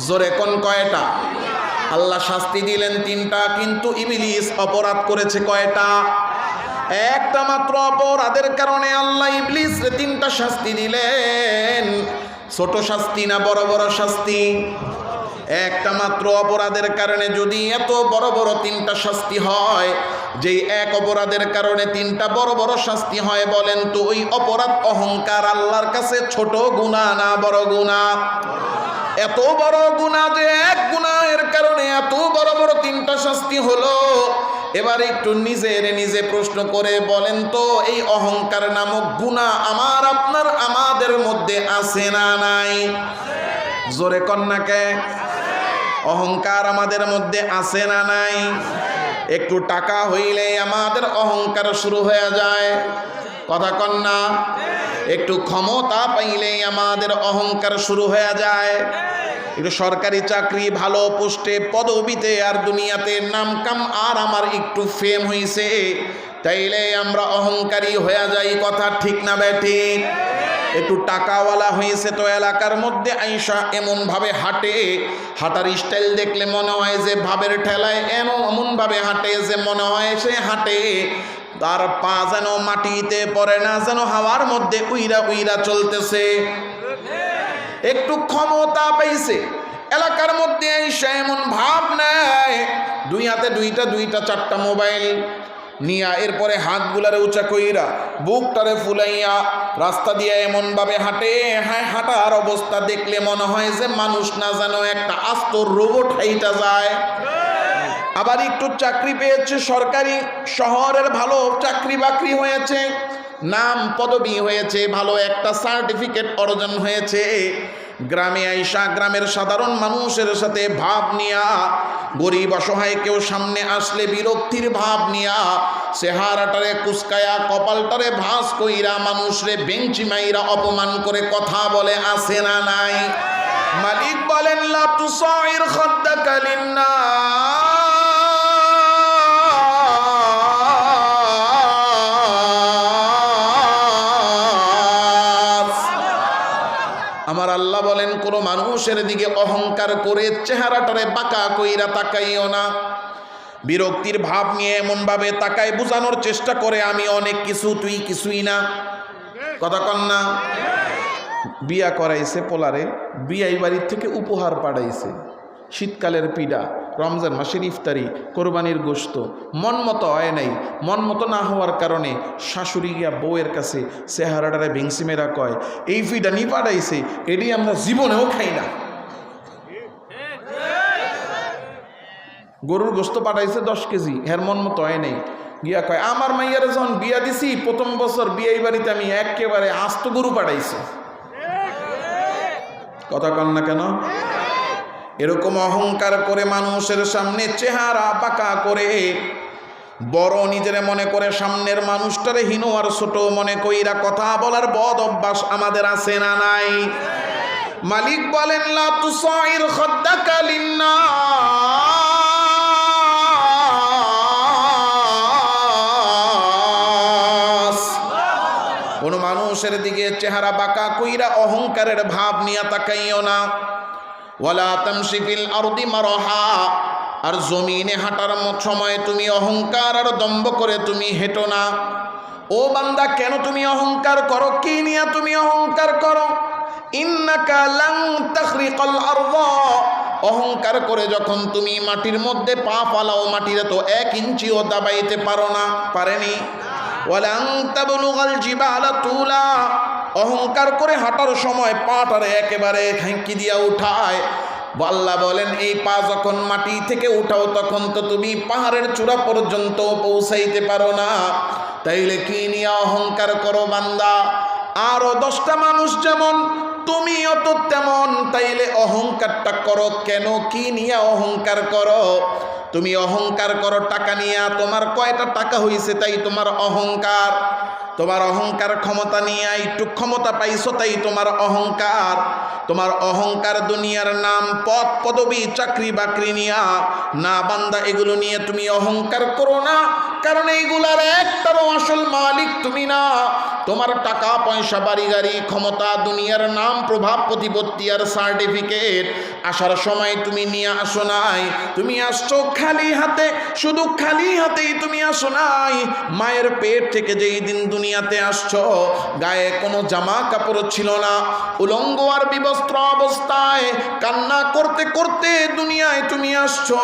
জোরে কোন কয়টা? আল্লাহ শাস্তি দিলেন তিনটা, কিন্তু ইবলিস অপরাধ করেছে কয়টা? একটা মাত্র অপরাধের কারণে আল্লাহ ইবলিসকে তিনটা শাস্তি দিলেন। ছোট শাস্তি না বড় বড় শাস্তি? একটা মাত্র অপরাধের কারণে যদি এত বড় বড় তিনটা শাস্তি হয়, যেই এক অপরাধের কারণে তিনটা বড় বড় শাস্তি হয়, বলেন তো ওই অপরাধ অহংকার আল্লাহর কাছে ছোট গুনাহ না বড় গুনাহ? এত বড় গুনাহ যে এক গুনাহের কারণে এত বড় বড় তিনটা শাস্তি হলো। এবার একটু নিজে প্রশ্ন করে বলেন তো এই অহংকার নামক গুনাহ আমার আপনার আমাদের মধ্যে আছে না নাই? জোরে কন্যাকে অহংকার আমাদের মধ্যে আছে না নাই? একটু টাকা হইলে আমাদের অহংকার শুরু হয়ে যায়, কথা কন্যা। একটু ক্ষমতা পাইলে আমাদের অহংকার শুরু হয়ে যায়। একটু সরকারি চাকরি, ভালো পোস্টে পদবিতে আর দুনিয়াতে নাম কাম আর আমার একটু ফেম হইছে, তাইলে আমরা অহংকারী হয়ে যাই, কথা ঠিক না বেঠিক? একটু টাকাওয়ালা হয়েছে তো এলাকার মধ্যে আইসা এমন ভাবে হাঁটে, হাঁটার স্টাইল দেখলে মনে হয় যে ভাবের ঠেলায় এমন ভাবে হাঁটে যে মনে হয় সে হাঁটে, তার পা যেন মাটিতে পড়ে না, যেন হাওয়ার মধ্যে উইরা উইরা চলতেছে। একটু ক্ষমতা পাইছে, এলাকার মধ্যে আইসা এমন ভাব নেয়, দুই হাতে দুইটা চারটা মোবাইল নিয়া, এরপরে হাতগুলারে উঁচা কইরা বুকটারে ফুলাইয়া রাস্তা দিয়ে এমন ভাবে হাঁটে, হ্যাঁ হাঁটার অবস্থা দেখলে মনে হয় যে মানুষ না, যেন একটা আস্ত রোবট হাইটা যায়। আবার একটু চাকরি পেয়েছে, সরকারি শহরের ভালো চাকরি বাকরি হয়েছে, নাম পদবি হয়েছে, ভালো একটা সার্টিফিকেট অর্জন হয়েছে, গ্রামে আইসা গ্রামের সাধারণ মানুষের সাথে ভাব নিয়া, গরিব অসহায় কেউ সামনে আসলে বিরক্তির ভাব নিয়া, চেহারাটারে কুচকায়া কপালটারে ভাঁজ কইরা মানুষরে বেঞ্চি মাইরা অপমান করে কথা বলে, আছে না নাই? মালিক বলেন লা তুসাইর খাদ্দাকা লিন্নাস। আমার আল্লাহ বলেন কোন মানুষের দিকে অহংকার করে চেহারাটারে বাঁকা কইরা তাকাইও না। বিরক্তির ভাব নিয়ে এমন ভাবে তাকায় বোঝানোর চেষ্টা করে আমি অনেক কিছু, তুই কিছুই না। কথা কন না? বিয়া করাইছে পোলারে, বিয়াই বাড়ির থেকে উপহার পাঠাইছে, শীতকালের পিঠা, রমজান মাসের ইফতারি, কোরবানির গোশত। মন মতো হয় নাই। মন মতো না হওয়ার কারণে শাশুড়ি গিয়া বউয়ের কাছে চেহারাটারে ভেংসি মেরা কয়, এই পিঠা নি পাঠাইছে, এটি আমরা জীবনেও খাই না। গরুর গোশত পাঠাইছে 10 কেজি, এর মন মতো হয় নাই। গিয়া কয় আমার মাইয়ারে যখন বিয়া দিছি প্রথম বছর বিয়াই বাড়িতে আমি একেবারে আস্ত গরু পাঠাইছি। কথা কন না কেন? এরকম অহংকার করে মানুষের সামনে চেহারা বাঁকা করে বড় নিজের মনে করে সামনের মানুষটারে হীন আর ছোট মনে কইরা কথা বলার বদ অভ্যাস আমাদের আছে না নাই? মালিক বলেন লা তুসাইর খাদ্দাকা লিন্নাস। কোন মানুষের দিকে চেহারা বাঁকা কইরা অহংকারের ভাব নিয়ে তাকাইও না। ওয়ালা তামশি ফিল আরদি মারহা, আর জমিনে হাঁটার সময় তুমি অহংকার আর দম্ভ করে তুমি হেঁটো না। ও বান্দা, কেন তুমি অহংকার করো? কি নিয়ে তুমি অহংকার করো? ইন্নাকা লান তাখরিকাল আরদা, অহংকার করে যখন তুমি মাটির মধ্যে পা ফালাও, মাটিরে তো 1 ইঞ্চিও দাবাইতে পারো না, পারেনি। ওয়ালান তাবলুগাল জিবালা তুলা, অহংকার করে হাঁটার সময় পাটারে একেবারে খাঁকি দিয়া উঠায়। আল্লাহ বলেন এই পা যখন মাটি থেকে উঠাও তখন তো তুমি পাহাড়ের চূড়া পর্যন্ত পৌঁছাইতে পারো না, তাইলে কি নিয়ে অহংকার করো বান্দা? আরো 10টা মানুষ যেমন তুমিও তো তেমন, তাইলে অহংকারটা করো কেন? কি নিয়ে অহংকার করো? তুমি অহংকার করো টাকা নিয়ে, তোমার কয়টা টাকা হইছে তাই তোমার অহংকার। তোমার অহংকার ক্ষমতা নিয়ে, একটু ক্ষমতা পাইছো তাই তোমার অহংকার। তোমার অহংকার দুনিয়ার নাম, পদ পদবী, চাকরি বাকরি নিয়া না বান্দা, এগুলো নিয়ে তুমি অহংকার করো না, কারণ এইগুলার একটারও আসল মালিক তুমি না। তোমার টাকা পয়সা, বাড়ি গাড়ি, ক্ষমতা, দুনিয়ার নাম, প্রভাব, প্রতিপত্তি আর সার্টিফিকেট আসার সময় তুমি নিয়ে আসো নাই। তুমি আসছো খালি হাতে, শুধু খালি হাতেই তুমি আসো নাই। মায়ের পেট থেকে যেই দিন দুনিয়াতে আসছো গায়ে কোনো জামা কাপড় ছিল না, উলঙ্গ আর বিবস্ত্র অবস্থায় কান্না করতে করতে দুনিয়ায় তুমি আসছো।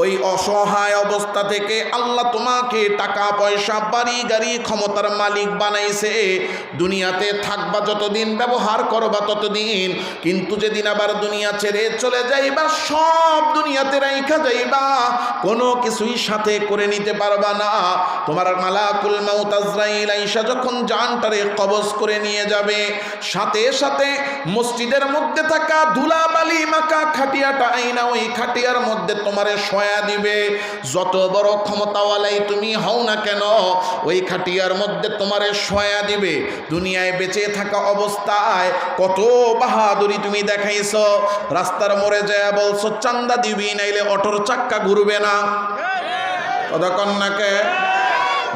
ওই অসহায় অবস্থা থেকে আল্লাহ তোমাকে টাকা পয়সা, বাড়ি গাড়ি, ক্ষমতার মালিক বানাইছে। দুনিয়াতে থাকবা যতদিন, ব্যবহার করবা ততদিন, কিন্তু যেদিন আবার দুনিয়া ছেড়ে চলে যাইবা, সব দুনিয়াতে রাইখা যাইবা, কোনো কিছুই সাথে করে নিতে পারবা না। তোমার মালাকুল মাউত আজরাইল আইসা যখন জানটারে কবজ করে নিয়ে যাবে, সাথে সাথে মসজিদের মধ্যে থাকা ধুলাবালি মাখা খাটিয়াটা আইনা ওই খাটিয়ার মধ্যে তোমারে শোয়া দিবে। যত বড় ক্ষমতাওয়ালাই তুমি হও না কেন, ওই খাটিয়ার মধ্যে তোমারে শোয়া দিবে। দুনিয়ায় বেঁচে থাকা অবস্থায় কত বাহাদুরি তুমি দেখাইছো, রাস্তার মোড়ে যায় বলছো চান্দা দিবি নাইলে অটোর চাক্কা ঘুরবে না। কতক্ষণ নাকে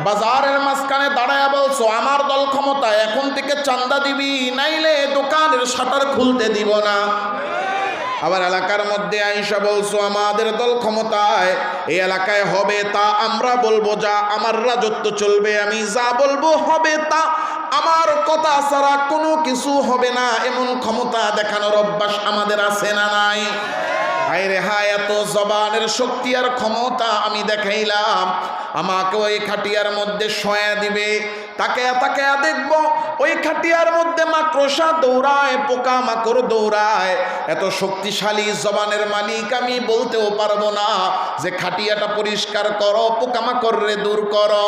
বাজারের মাঝখানে দাঁড়ায় বলছো আমার দল ক্ষমতা, এখন থেকে চান্দা দিবি নাইলে দোকানের শাটার খুলতে দিব না। আবার এলাকার মধ্যে আইসা বলছো আমাদের দল ক্ষমতায়, এই এলাকায় হবে তা আমরা বলবো, যা আমার রাজত্ব চলবে, আমি যা বলবো হবে তা, আমার কথা ছাড়া কোনো কিছু হবে না, এমন ক্ষমতা দেখানোর অভ্যাস আমাদের আছে না নাই? হায়রে হায়, এত জবানের শক্তি আর ক্ষমতা আমি দেখাইলাম, আমাকে ওই খাটিয়ার মধ্যে শোয়া দিবে। তাকে তাকে দেখবো ওই খাটিয়ার মধ্যে মাকড়সা দৌড়ায়, পোকা মাকড় দৌড়ায়। এত শক্তিশালী জবানের মালিক আমি বলতেও পারবো না যে খাটিয়াটা পরিষ্কার করো, পোকা মাকড়রে দূর করো।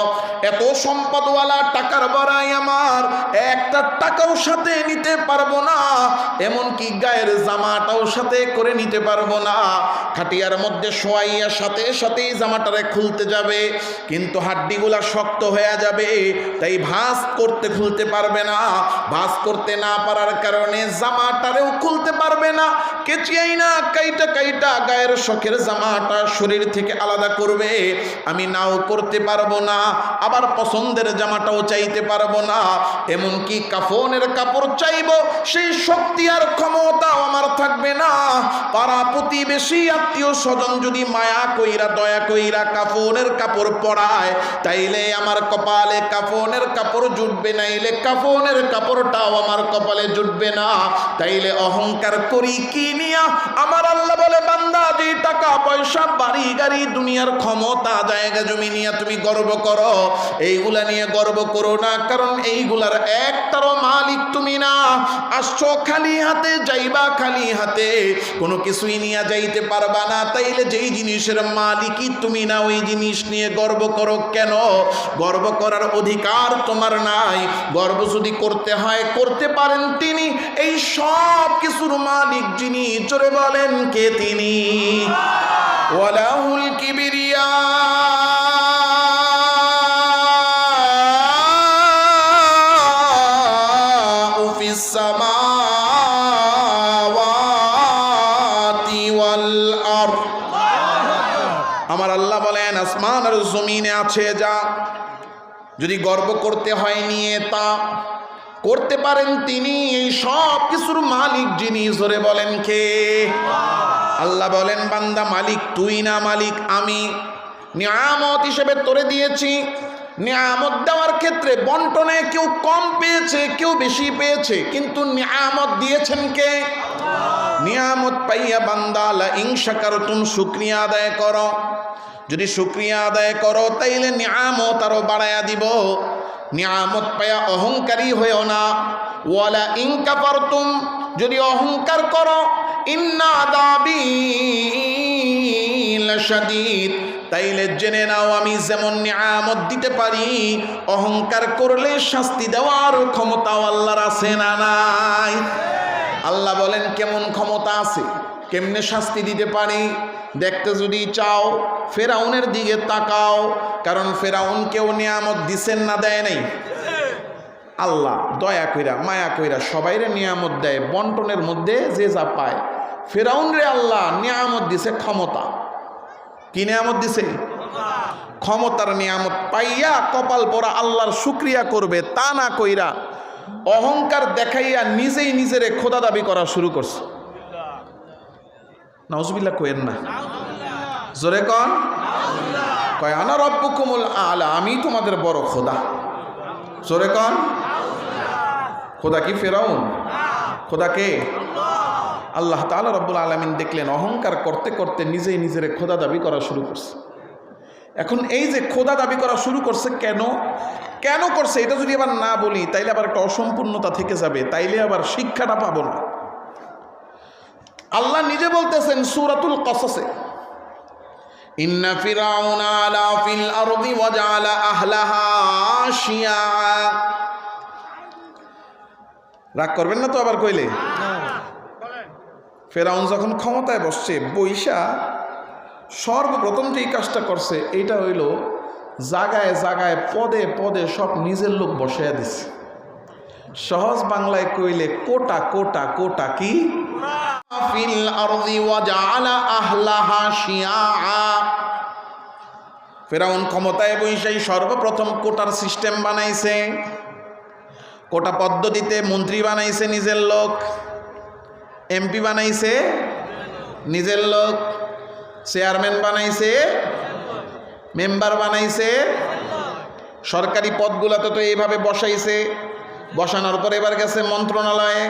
এত সম্পদওয়ালা, টাকার বড়াই আমার, একটা টাকাও সাথে নিতে পারবো না, এমনকি গায়ের জামাটাও সাথে করে নিতে পারবো না। খাটিয়ার মধ্যে শোয়াইয়া সাথে সাথেই জামাটারে খুলতে যাবে, কিন্তু হাড্ডিগুলা শক্ত হয়ে যাবে, তাই ভাঁজ করতে খুলতে পারবে না। ভাঁজ করতে না পারার কারণে জামাটারেও খুলতে পারবে না। কেচিয়াই না কাইটা কাইটা গায়ের শখের জামাটা শরীর থেকে আলাদা করবে, আমি নাও করতে পারবো না, আবার পছন্দের জামাটাও চাইতে পারবো না, এমনকি কাফনের কাপড় চাইবো সেই শক্তি আর ক্ষমতাও আমার থাকবে না। পাড়া প্রতিবেশী আত্মীয় স্বজন যদি মায়া কইরা দয়া কইরা কাফনের কাপড় পরায়, তাইলে আমার কপালে কাফনের কাপড় জুটবে, নাইলে কাফনের কাপড়টাও আমার কপালে জুটবে না। তাইলে অহংকার করি কি নিয়া? আমার আল্লাহ বলে, বান্দা, যে টাকা পয়সা বাড়ি গাড়ি দুনিয়ার ক্ষমতা জায়গা জমি নিয়ে তুমি গর্ব করো, এইগুলা নিয়ে গর্ব করো না, কারণ এইগুলার একটারও মালিক তুমি না। আসছো খালি হাতে, যাইবা খালি হাতে, কোনো কিছুই নিয়ে যাইতে পারবা না। তাইলে যেই জিনিসের মালিকই তুমি না, ওই জিনিস নিয়ে গর্ব করো কেন? গর্ব করার অধিকার তোমার নাই। গর্ব যদি করতে হয় করতে পারেন তিনি, এই সব কিছুর মালিক যিনি, জোরে বলেন কে তিনি? ওয়ালাহুল কিবরিয়া ফিস সামাওয়াতি ওয়াল আরদ। আমার আল্লাহ বলেন, আসমান আর জমিনে আছে যা, যদি গর্ব করতে হয় নিয়ে তা করতে পারেন তিনি, এই সব কিছুর মালিক যিনি, জোরে বলেন কে? আল্লাহ বলেন, বান্দা, মালিক তুই না, মালিক আমি। নিয়ামত হিসেবে তোরে দিয়েছি। নিয়ামত দেওয়ার ক্ষেত্রে বন্টনে কেউ কম পেয়েছে, কেউ বেশি পেয়েছে, কিন্তু নিয়ামত দিয়েছেন কে? নিয়ামত পাইয়া বান্দা লা ইন শাকারতুম, শুকরিয়া আদায় করো। যদি শুকরিয়া আদায় করো তাইলে নিয়ামত আরো বাড়ায়া দিব। নিয়ামত পাইয়া অহংকারী হয়েও না। ওয়ালা ইন কাফারতুম, যদি অহংকার করো, ইন্না আযাবি লাশাদীদ, তাইলে জেনে নাও আমি যেমন নিয়ামত দিতে পারি, অহংকার করলে শাস্তি দেওয়ার ক্ষমতাও আল্লাহর আছে না নাই? আল্লাহ বলেন, কেমন ক্ষমতা আছে, কেমনে শাস্তি দিতে পারি দেখতে যদি চাও, ফেরাউনের দিকে তাকাও। কারণ ফেরাউনকেও নিয়ামত দিছেন না, দেয় নাই? আল্লাহ দয়া কইরা মায়া কইরা সবাইরে নিয়ামত দেয়, বন্টনের মধ্যে যে যা পায়। ফেরাউন রে আল্লাহ নিয়ামত দিছে ক্ষমতা। কি নিয়ামত দিছে? ক্ষমতার নিয়ামত পাইয়া কপাল পরা আল্লাহর শুকরিয়া করবে, তা না কইরা অহংকার দেখাইয়া নিজেই নিজেরে খোদা দাবি করা শুরু করছে। নাউজুবিল্লাহ কইেন না, জোরে কন। কয় আনা রব্বুকুমুল আলা, আমি তোমাদের বড় খোদা। জোরে কন। খোদা কি ফেরাউন? খোদা কে? আল্লাহ তাআলা রব্বুল আলামিন দেখলেন অহংকার করতে করতে নিজেই নিজেরে খোদা দাবি করা শুরু করছে। এখন এই যে খোদা দাবি করা শুরু করছে, কেন করছে এটা যদি আবার না বলি তাইলে আবার একটা অসম্পূর্ণতা থেকে যাবে, তাইলে আবার শিক্ষাটা পাবো না। আল্লাহ নিজে বলতেছেন সূরাতুল কসসে, ইন্না ফিরাউনা আলা ফিল আরদি ওয়া জাআলা আহলাহা শিয়া। রাগ করবেন না তো আবার কইলে? ফেরাউন যখন ক্ষমতায় বসছে, বৈশা সর্বপ্রথম যে কাজটা করছে এইটা হইল জায়গায় জায়গায় পদে পদে সব নিজের লোক বসাইয়া দিছে। সহজ বাংলায় কইলে কোটা কোটা কোটা। কি? ফিল আরদি ওয়া জাআলা আহলাহা শিয়া। ফেরাউন ক্ষমতায় বৈশাই সর্বপ্রথম কোটার সিস্টেম বানাইছে। কোটা পদ্ধতিতে মন্ত্রী বানাইছে নিজের লোক, এমপি বানাইছে নিজের লোক, চেয়ারম্যান বানাইছে, মেম্বার বানাইছে। সরকারি পদগুলোতে তো এইভাবে বসাইছে। বসানোর পর এবার গেছে মন্ত্রণালয়ে,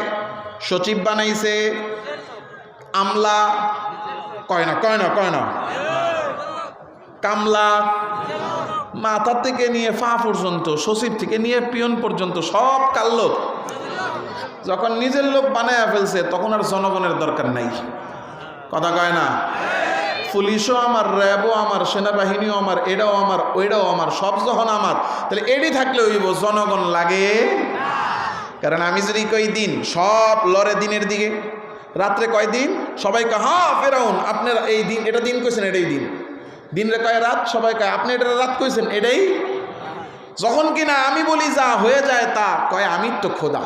সচিব বানাইছে, আমলা, কয় না কামলা, মাথা থেকে নিয়ে পা পর্যন্ত, সচিব থেকে নিয়ে পিয়ন পর্যন্ত সব কাল লোক। যখন নিজের লোক বানায়া ফেলছে তখন আর জনগণের দরকার নাই। কথা কয় না? পুলিশও আমার, র্যাবও আমার, সেনাবাহিনীও আমার, এটাও আমার, ওইটাও আমার, সব যখন আমার, তাহলে এডি থাকলে হইব, জনগণ লাগে। কারণ আমি যদি কই দিন, সব লড়ে দিনের দিকে, রাত্রে কয় দিন, সবাই কয় হ্যাঁ ফেরাউন আপনার এই দিন, এটা দিন কইছেন, এটাই দিন। দিন রে কয় রাত, সবাই কয় আপনি এটা রাত কইছেন, এটাই। যখন কিনা আমি বলি যা হয়ে যায় তা, কয় আমি তো খোদা।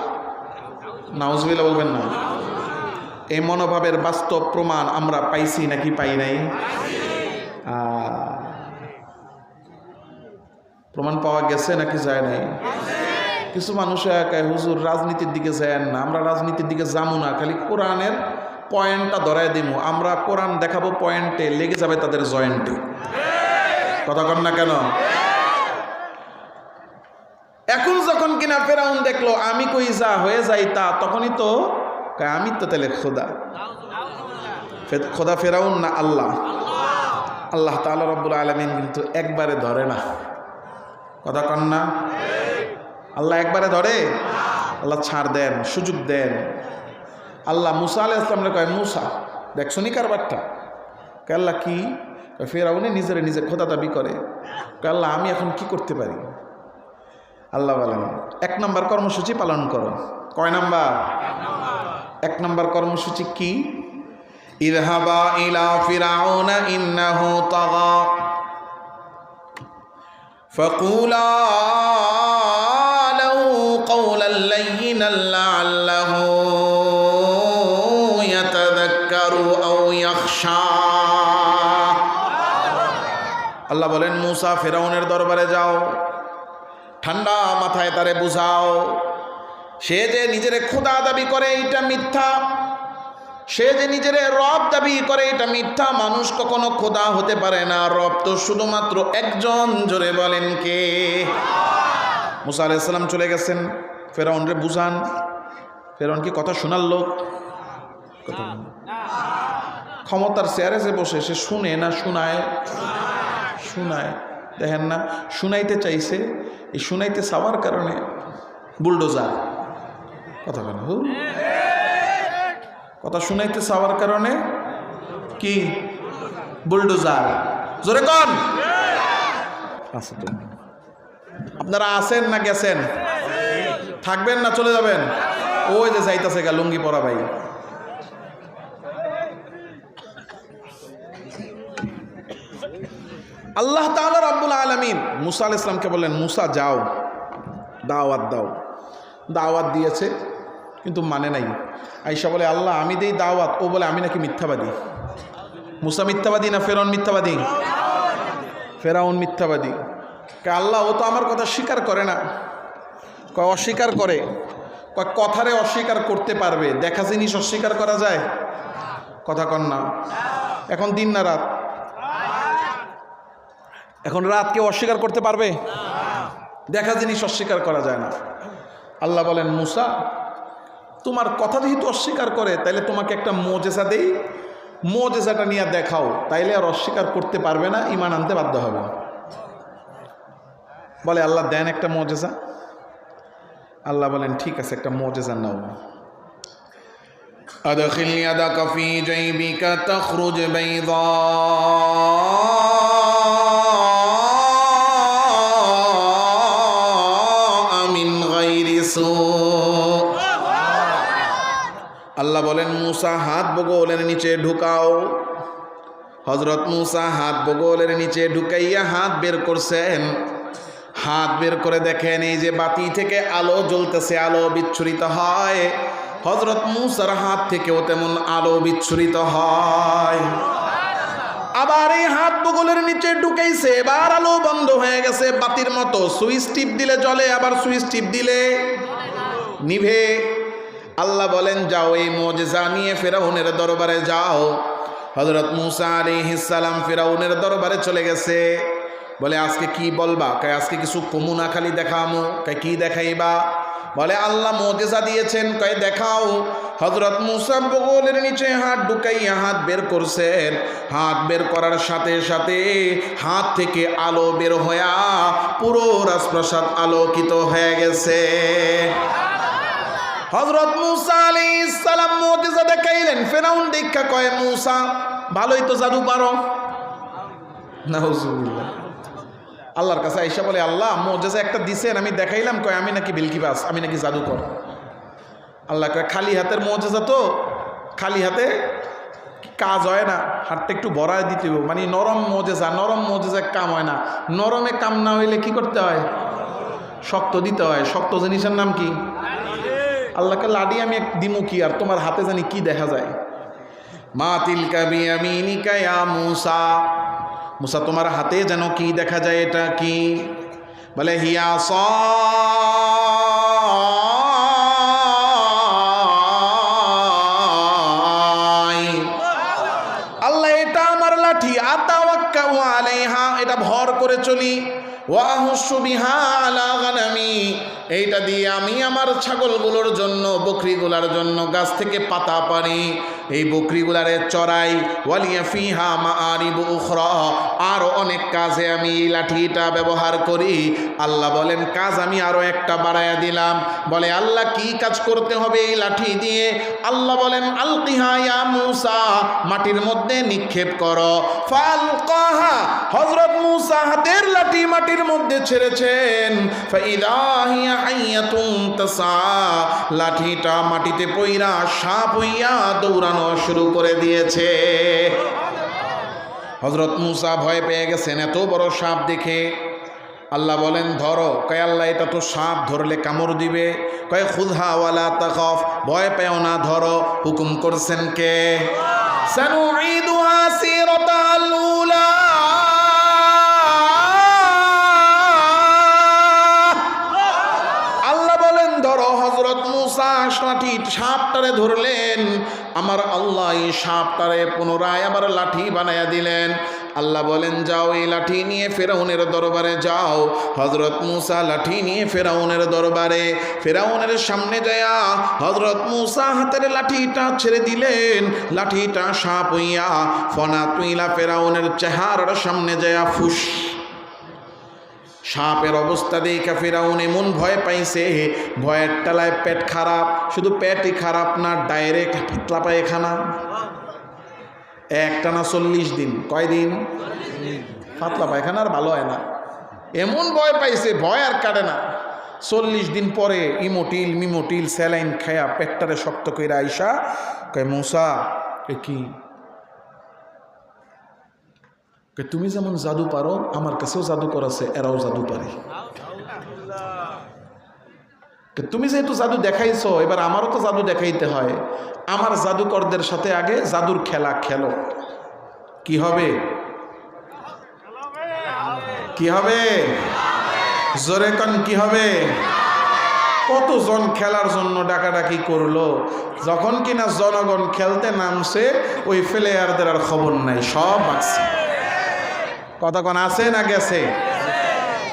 নাউজুবিল্লাহ বলবেন না। এই মনোভাবের বাস্তব প্রমাণ আমরা পাইছি নাকি পাই নাই? প্রমাণ পাওয়া গেছে নাকি যায় নাই? কিছু মানুষ একাই হুজুর রাজনীতির দিকে যায় না, আমরা রাজনীতির দিকে যাবো না, খালি কোরআনের পয়েন্টটা ধরায় দিব, আমরা কোরআন দেখাবো পয়েন্টে, লেগে যাবে তাদের জয়েন্টে। কথা কন না কেন? এখন যখন কিনা ফেরাউন দেখলো আমি কই যা হয়ে যাই তা, তখনই তো আমি তো তাহলে খোদা। খোদা ফেরাউন না আল্লাহ? আল্লাহ তাআলা রব্বুল আলামিন কিন্তু একবারে ধরে না। কথা কন না? আল্লাহ একবারে ধরে? আল্লাহ ছাড় দেন, সুযোগ দেন। আল্লাহ মুসা আলাইহিস সালামকে কয় মুসা দেখছো নি কারবারটা? আল্লাহ কি? ফেরাউনে নিজের নিজে খোদা দাবি করে। আল্লাহ আমি এখন কি করতে পারি? আল্লাহ বলেন 1 নম্বর কর্মসূচি পালন করো। কয় নাম্বার? 1 নম্বর কর্মসূচি কি? ইযহাবা ইলা ফিরাউনা ইন্নাহু তাগা ফাকুলা লাহু কওলান লাইয়িনান লাআল্লাহু ইয়াতাযাক্কারু আও ইয়াখশা। আল্লাহ বলেন মুসা ফিরাউনের দরবারে যাও, ঠান্ডা মাথায় তারে বুঝাও, সে যে নিজের খোদা দাবি করে এটা মিথ্যা, সে যে নিজের রব দাবি করে এটা মিথ্যা। মানুষ কখনো খোদা হতে পারে না, রব তো শুধুমাত্র একজন। জোরে বলেন কে? মুসা আলাইহিস সালাম চলে গেছেন, ফেরাউনরে বুঝান। ফেরাউন কি কথা শোনার লোক? ক্ষমতার চেয়ারে যে বসে সে শুনে না শুনায়? শুনায়। দেখেন না, শুনাইতে চাইছে, এই শুনাইতে চাওয়ার কারণে বুলডোজার। কথা কেন? কথা শুনাইতে চাওয়ার কারণে কি বুলডোজার? জোরে কন। আচ্ছা, তো আপনারা আছেন না গেছেন? থাকবেন না চলে যাবেন? ওই যে যাইতাছে গা লুঙ্গি পরা ভাই। আল্লাহ তাআলা রাব্বুল আলামিন মুসা আলাইহিস সালামকে বললেন মুসা যাও, দাওয়াত দাও। দাওয়াত দিয়েছে কিন্তু মানে নাই। আয়েশা বলে আল্লাহ আমি দেই দাওয়াত, ও বলে আমি নাকি মিথ্যাবাদী। মুসা মিথ্যাবাদী না ফেরাউন মিথ্যাবাদী? ফেরাউন মিথ্যাবাদী। কে আল্লাহ ও তো আমার কথা স্বীকার করে না। কয় অস্বীকার করে? কয় কথারে অস্বীকার করতে পারবে, দেখা জিনিস অস্বীকার করা যায়? কথা কন না। এখন দিন না রাত? এখন রাত কেউ অস্বীকার করতে পারবে? দেখা জিনিস অস্বীকার করা যায় না। আল্লাহ বলেন মুসা তোমার কথা যেহেতু অস্বীকার করে, তাইলে তোমাকে একটা মুজিজা দেই, মুজিজাটা নিয়ে দেখাও, তাইলে আর অস্বীকার করতে পারবে না, ঈমান আনতে বাধ্য হবে। বলে আল্লাহ দেন একটা মুজিজা। আল্লাহ বলেন ঠিক আছে, একটা মুজিজা নাও। আদখিল ইয়াদাকা ফি জাইবিকা তাখরুজ বাইদা আল্লাহ বলেন মুসা হাত বগলের নিচে ঢুকাও। হযরত মুসা হাত বগলের নিচে ঢুকাইয়া হাত বের করছেন। হাত বের করে দেখেন এই যে বাতি থেকে আলো জ্বলতেছে, আলো বিচ্ছুরিত হয়। হযরত মুসার হাত থেকেও তেমন আলো বিচ্ছুরিত হয়। আবার এই হাত বগলের নিচে ঢুকাইছে, এবার আলো বন্ধ হয়ে গেছে। বাতির মতো সুইচ টিপ দিলে জ্বলে, আবার সুইচ টিপ দিলে নিভে। আল্লাহ বলেন যাও এই মুজিজা নিয়ে ফিরাউনের দরবারে যাও। হযরত মুসা আলাইহিস সালাম ফিরাউনের দরবারে চলে গেছে। বলে আজকে কি বলবা? কয় আজকে কিছু কমুনা খালি দেখামু। কয় কি দেখাইবা? বলে আল্লাহ মুজিজা দিয়েছেন। কয় দেখাও। হযরত মুসা বগলের নিচে হাত ঢুকাইয়া হাত বের করছেন। হাত বের করার সাথে সাথে হাত থেকে আলো বের হইয়া পুরো রাজপ্রাসাদ আলোকিত হয়ে গেছে। হযরত মুসা আলাইহিস সালাম মুজিজা দেখাইলেন। ফিরাউন দেখা কয় মুসা ভালোই তো জাদু পারো। নাউজুবিল্লাহ। আল্লাহর কাছে আয়েশা বলে আল্লাহ মুজিজা একটা দিছেন, আমি দেখাইলাম। কয় আমি নাকি বিলকিবাস, আমি নাকি জাদুকর। আল্লাহ কয় খালি হাতের মুজিজা তো, খালি হাতে কাজ হয় না, হাতটা একটু ভরায় দিতে হবে, মানে নরম মজেজা কাম হয় না। নরমে কাম না হইলে কি করতে হয়? শক্ত দিতে হয়। শক্ত জিনিসের নাম কি? আল্লাহকে লাডি আমি এক দিমু কি, আর তোমার হাতে জানি কি দেখা যায়। মা তিলকা বিয়ামিনিকা ইয়া মূসা, মূসা তোমার হাতে যেন কি দেখা যায়, এটা কি? বলে হিয়া আল্লাহ, এটা আমার লাঠি। আতাওয়াক্কাউ আলাইহা, এটা ভর করে চলি। ওয়াহুসু বিহা আলা গানামি, এইটা দিয়ে আমি আমার ছাগলগুলোর জন্য, বকরিগুলার জন্য গাছ থেকে পাতা পারি, এই বকরিগুলারে চড়াই। ওয়ালিয়া ফিহা মাআরিবু উখরা, আর অনেক কাজে আমি এই লাঠিটা ব্যবহার করি। আল্লাহ বলেন কাজ আমি আরো একটা বাড়ায়া দিলাম। বলে আল্লাহ কি কাজ করতে হবে এই লাঠি দিয়ে? আল্লাহ বলেন আলকিহা ইয়া মূসা, মাটির মধ্যে নিক্ষেপ করো। ফালকাহা, হযরত মূসা হাতের লাঠি মাটির মধ্যে ছেড়েছেন। ফাইদা হিয়া হাইয়াতুন তাসা, লাঠিটা মাটিতে পইরা সাপ হইয়া দৌড়ানো শুরু করে দিয়েছে। হযরত মূসা ভয় পেয়ে গেছেন এত বড় সাপ দেখে। আল্লাহ বলেন ধরো। কয় আল্লাহ এটা তো সাপ, ধরলে কামড় দিবে। কয় খুযহা ওয়ালা তাখাফ, ভয় পেও না, ধরো। হুকুম করছেন কে? সানুঈদুহা সিরাতাল উলা, আল্লাহ বলেন ধরো। হযরত মূসা সাপটারে ধরলেন। আমার আল্লাহ এই সাপটারে পুনরায় আবার লাঠি বানায়া দিলেন। আল্লাহ বলেন যাও এই লাঠি নিয়ে ফেরাউনের দরবারে যাও। হযরত মূসা লাঠি নিয়ে ফেরাউনের দরবারে, ফেরাউনের সামনে যায়া হযরত মূসা হাতের লাঠিটা ছেড়ে দিলেন। লাঠিটা সাপ হইয়া ফনা তুইলা ফেরাউনের চেহারার সামনে যায়া ফুস। সাপের অবস্থা দেখে ফেরাউন এমন ভয় পাইছে, ভয়ের টালায় পেট খারাপ। শুধু পেটই খারাপ না, ডাইরেক্ট পাতলা পায়খানা। একটানা 40 দিন। কয়দিন? পাতলা পায়খানা আর ভালো হয় না, এমন ভয় পাইছে, ভয় আর কাটে না। 40 দিন পরে মিমোটিল স্যালাইন খায়া পেটটারে শক্ত করে আইসা কয় মূসা এ কি? তুমি যেমন জাদু পারো, আমার কাছেও জাদু করাছে, এরাও জাদু পারে। তুমি যেহেতু জাদু দেখাইছো, এবার আমারও তো জাদু দেখাইতে হয়। আমার জাদুকরদের সাথে আগে জাদুর খেলা খেলো। কি হবে? কি হবে? জোরে কন কি হবে? কতজন খেলার জন্য ডাকাডাকি করলো, যখন কিনা জনগণ খেলতে নামছে ওই প্লেয়ারদের আর খবর নাই, সব বাঁচছে। কতক্ষণ আছে না গেছে?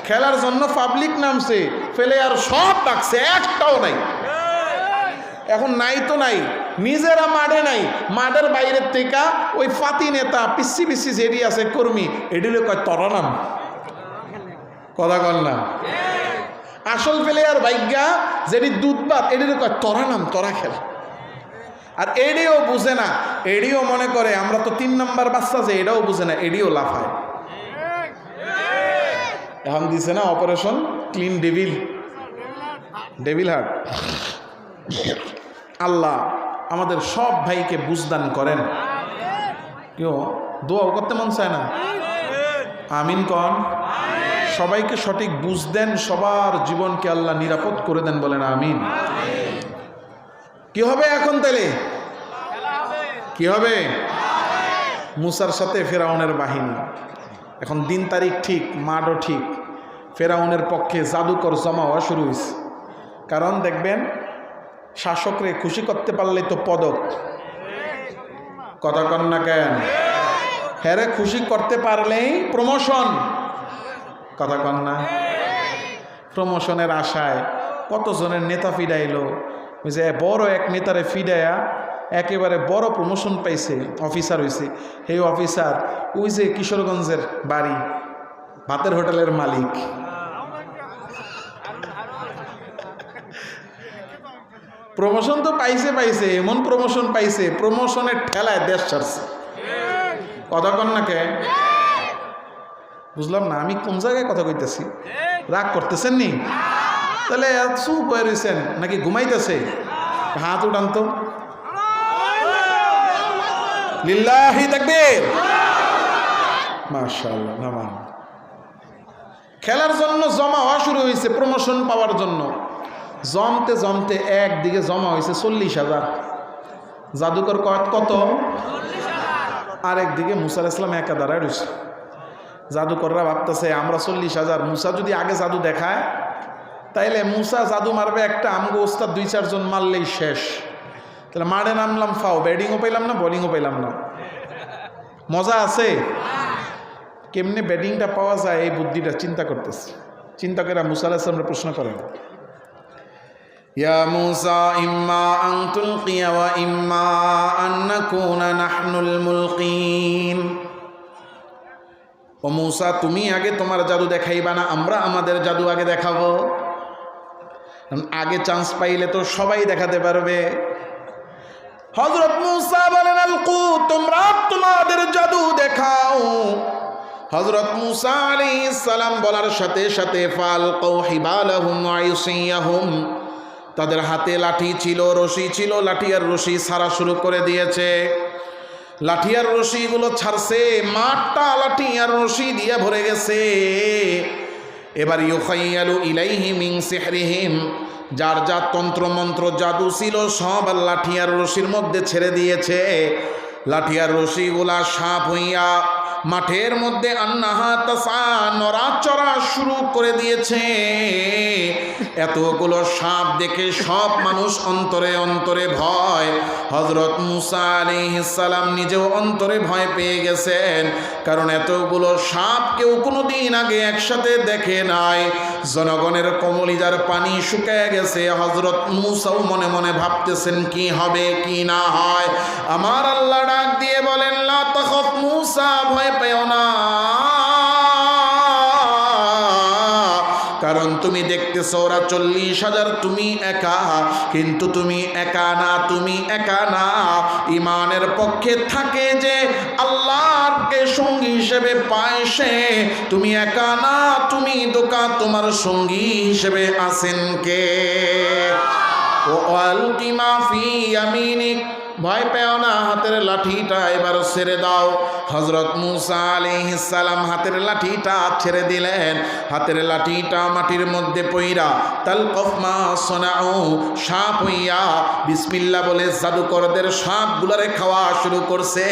খেলার জন্য পাবলিক নামছে, প্লেয়ার সব ডাকছে, একটাও নাই। এখন নাই তো নাই, নিজেরা মাঠে নাই, মাঠের বাইরের থেকে ওই ফাতি নেতা পিসি যেটি আছে কর্মী, এটিলে কয় তরা নাম। কথা কন না? আসল প্লেয়ার ভাগ্যা যেটি দুধ ভাত, এটিলে কয় তরা নাম, তরা খেলা। আর এডিও বুঝে না, এডিও মনে করে আমরা তো 3 নম্বর বাচ্চা, যে এটাও বুঝে না, এডিও লাফায়। এখন দিছে না অপারেশন ক্লিন ডেভিল হার্ট। আল্লাহ আমাদের সব ভাইকে বুঝদান করেন। কেউ দোয়াও করতে মন চায় না? আমিন কন। সবাইকে সঠিক বুঝ দেন, সবার জীবনকে আল্লাহ নিরাপদ করে দেন, বলেন আমিন। কি হবে এখন তাহলে? কি হবে? মূসার সাথে ফেরাউনের বাহিনী। এখন দিন তারিখ ঠিক, মাঠও ঠিক। ফেরাউনের পক্ষে জাদুকর জমা হওয়া শুরু হয়েছে। কারণ দেখবেন শাসকরে খুশি করতে পারলে তো পদক। কথা কন না কেন? হ্যারে খুশি করতে পারলেই প্রমোশন। কথা কন না? প্রমোশনের আশায় কতজনের নেতা ফিডাইলো। ওই যে বড় এক নেতারে ফিডাইয়া একেবারে বড় প্রমোশন পাইছে, অফিসার হয়েছে। এই অফিসার ওই যে কিশোরগঞ্জের বাড়ি, ভাতের হোটেলের মালিক। প্রমোশন তো পাইছে, এমন প্রমোশন পাইছে, প্রমোশনের ঠেলায় দেশ ছাড়ছে। কথা কন না কে? বুঝলাম না আমি কোন জায়গায় কথা কইতেছি। রাগ করতেছেন নি? তাহলে চুপ হয়ে রয়েছেন নাকি ঘুমাইতেছে? হাত উঠান তো। লিল্লাহি তাকবীর। মাশাআল্লাহ। নামান খেলার জন্য জমা হওয়া শুরু হয়েছে, প্রমোশন পাওয়ার জন্য। জমতে জমতে একদিকে জমা হয়েছে 40,000। জাদুকর কত? আর একদিকে মুসা আলাইহিস সালাম একা দাঁড়ায় রয়েছে। জাদুকররা ভাবতেছে আমরা 40,000, মুসা যদি আগে জাদু দেখায় তাইলে মুসা জাদু মারবে একটা, আমগো ওস্তাদ 2-4 জন মারলেই শেষ। তাহলে মাঠে নামলাম ফাও, ব্যাটিংও পাইলাম না, বোলিংও পাইলাম না। মজা আছে? কেমনে ব্যাটিংটা পাওয়া যায় এই বুদ্ধিটা চিন্তা করতেছে। চিন্তকেরা মুসা আলাইহিস সালামকে প্রশ্ন করেন, ইয়া মুসা ইম্মা আন তুলকিয়া ওয়া ইম্মা আন নাকুনা নাহনুল মুলকিন। ও মুসা, তুমি আগে তোমার জাদু দেখাইবা না আমরা আমাদের জাদু আগে দেখাবো? আগে চান্স পাইলে তো সবাই দেখাতে পারবে। হযরত মুসা বলেন আলকু, তোমরা তোমাদের জাদু দেখাও। হযরত মুসা আলাইহিস সালাম বলার সাথে সাথে ফালকু হিবালাহুম ওয়া ইসিয়াহুম, তাদের হাতে লাঠি ছিল, রশি ছিল, লাঠি আর রশি ছাড়া শুরু করে দিয়েছে। লাঠি আর রশিগুলো ছাড়ছে, মাঠটা লাঠি আর রশি দিয়ে ভরে গেছে। এবার ইউখাইয়ালু ইলাইহি মিন সিহরিহিম, যার যা তন্ত্রমন্ত্র জাদু ছিল সব লাঠি আর রশির মধ্যে ছেড়ে দিয়েছে। লাঠি আর রশিগুলা সাপ হইয়া মাঠের মধ্যে আন্নাহা তাসা, নড়াচড়া শুরু করে দিয়েছে। এতগুলো সাপ দেখে সব মানুষ অন্তরে অন্তরে ভয়। হযরত মুসা আলাইহিস সালাম নিজেও অন্তরে ভয় পেয়ে গেছেন, কারণ এতগুলো সাপ কেউ কোনোদিন আগে একসাথে দেখে নাই। জনগণের কমলিজার পানি শুকিয়ে গেছে। হযরত মুসাও মনে মনে ভাবতেছেন কি হবে কি না হয়। আমার আল্লাহ ডাক দিয়ে বলেন, লা তাখাফ মুসা, ভয় পেও না, কারণ তুমি দেখতেছো ওরা 40,000, তুমি একা। কিন্তু তুমি একা না, তুমি একা না। ইমানের পক্ষে থাকে যে আল্লাহকে সঙ্গী হিসেবে পায় সে, তুমি একা না, তুমি দোকা, তোমার সঙ্গী হিসেবে আছেন কে? ও আলকি মা ফি ইয়ামিনিক, ভয় পেও না, হাতের লাঠিটা এবার ছেড়ে দাও। হযরত মুসা আলাইহিস সালাম হাতের লাঠিটা ছেড়ে দিলেন। হাতের লাঠিটা মাটির মধ্যে পইরা তালকফ মা সনাউ, সাপ হইয়া বিসমিল্লাহ বলে জাদুকরদের সাপগুলারে খাওয়া শুরু করছে।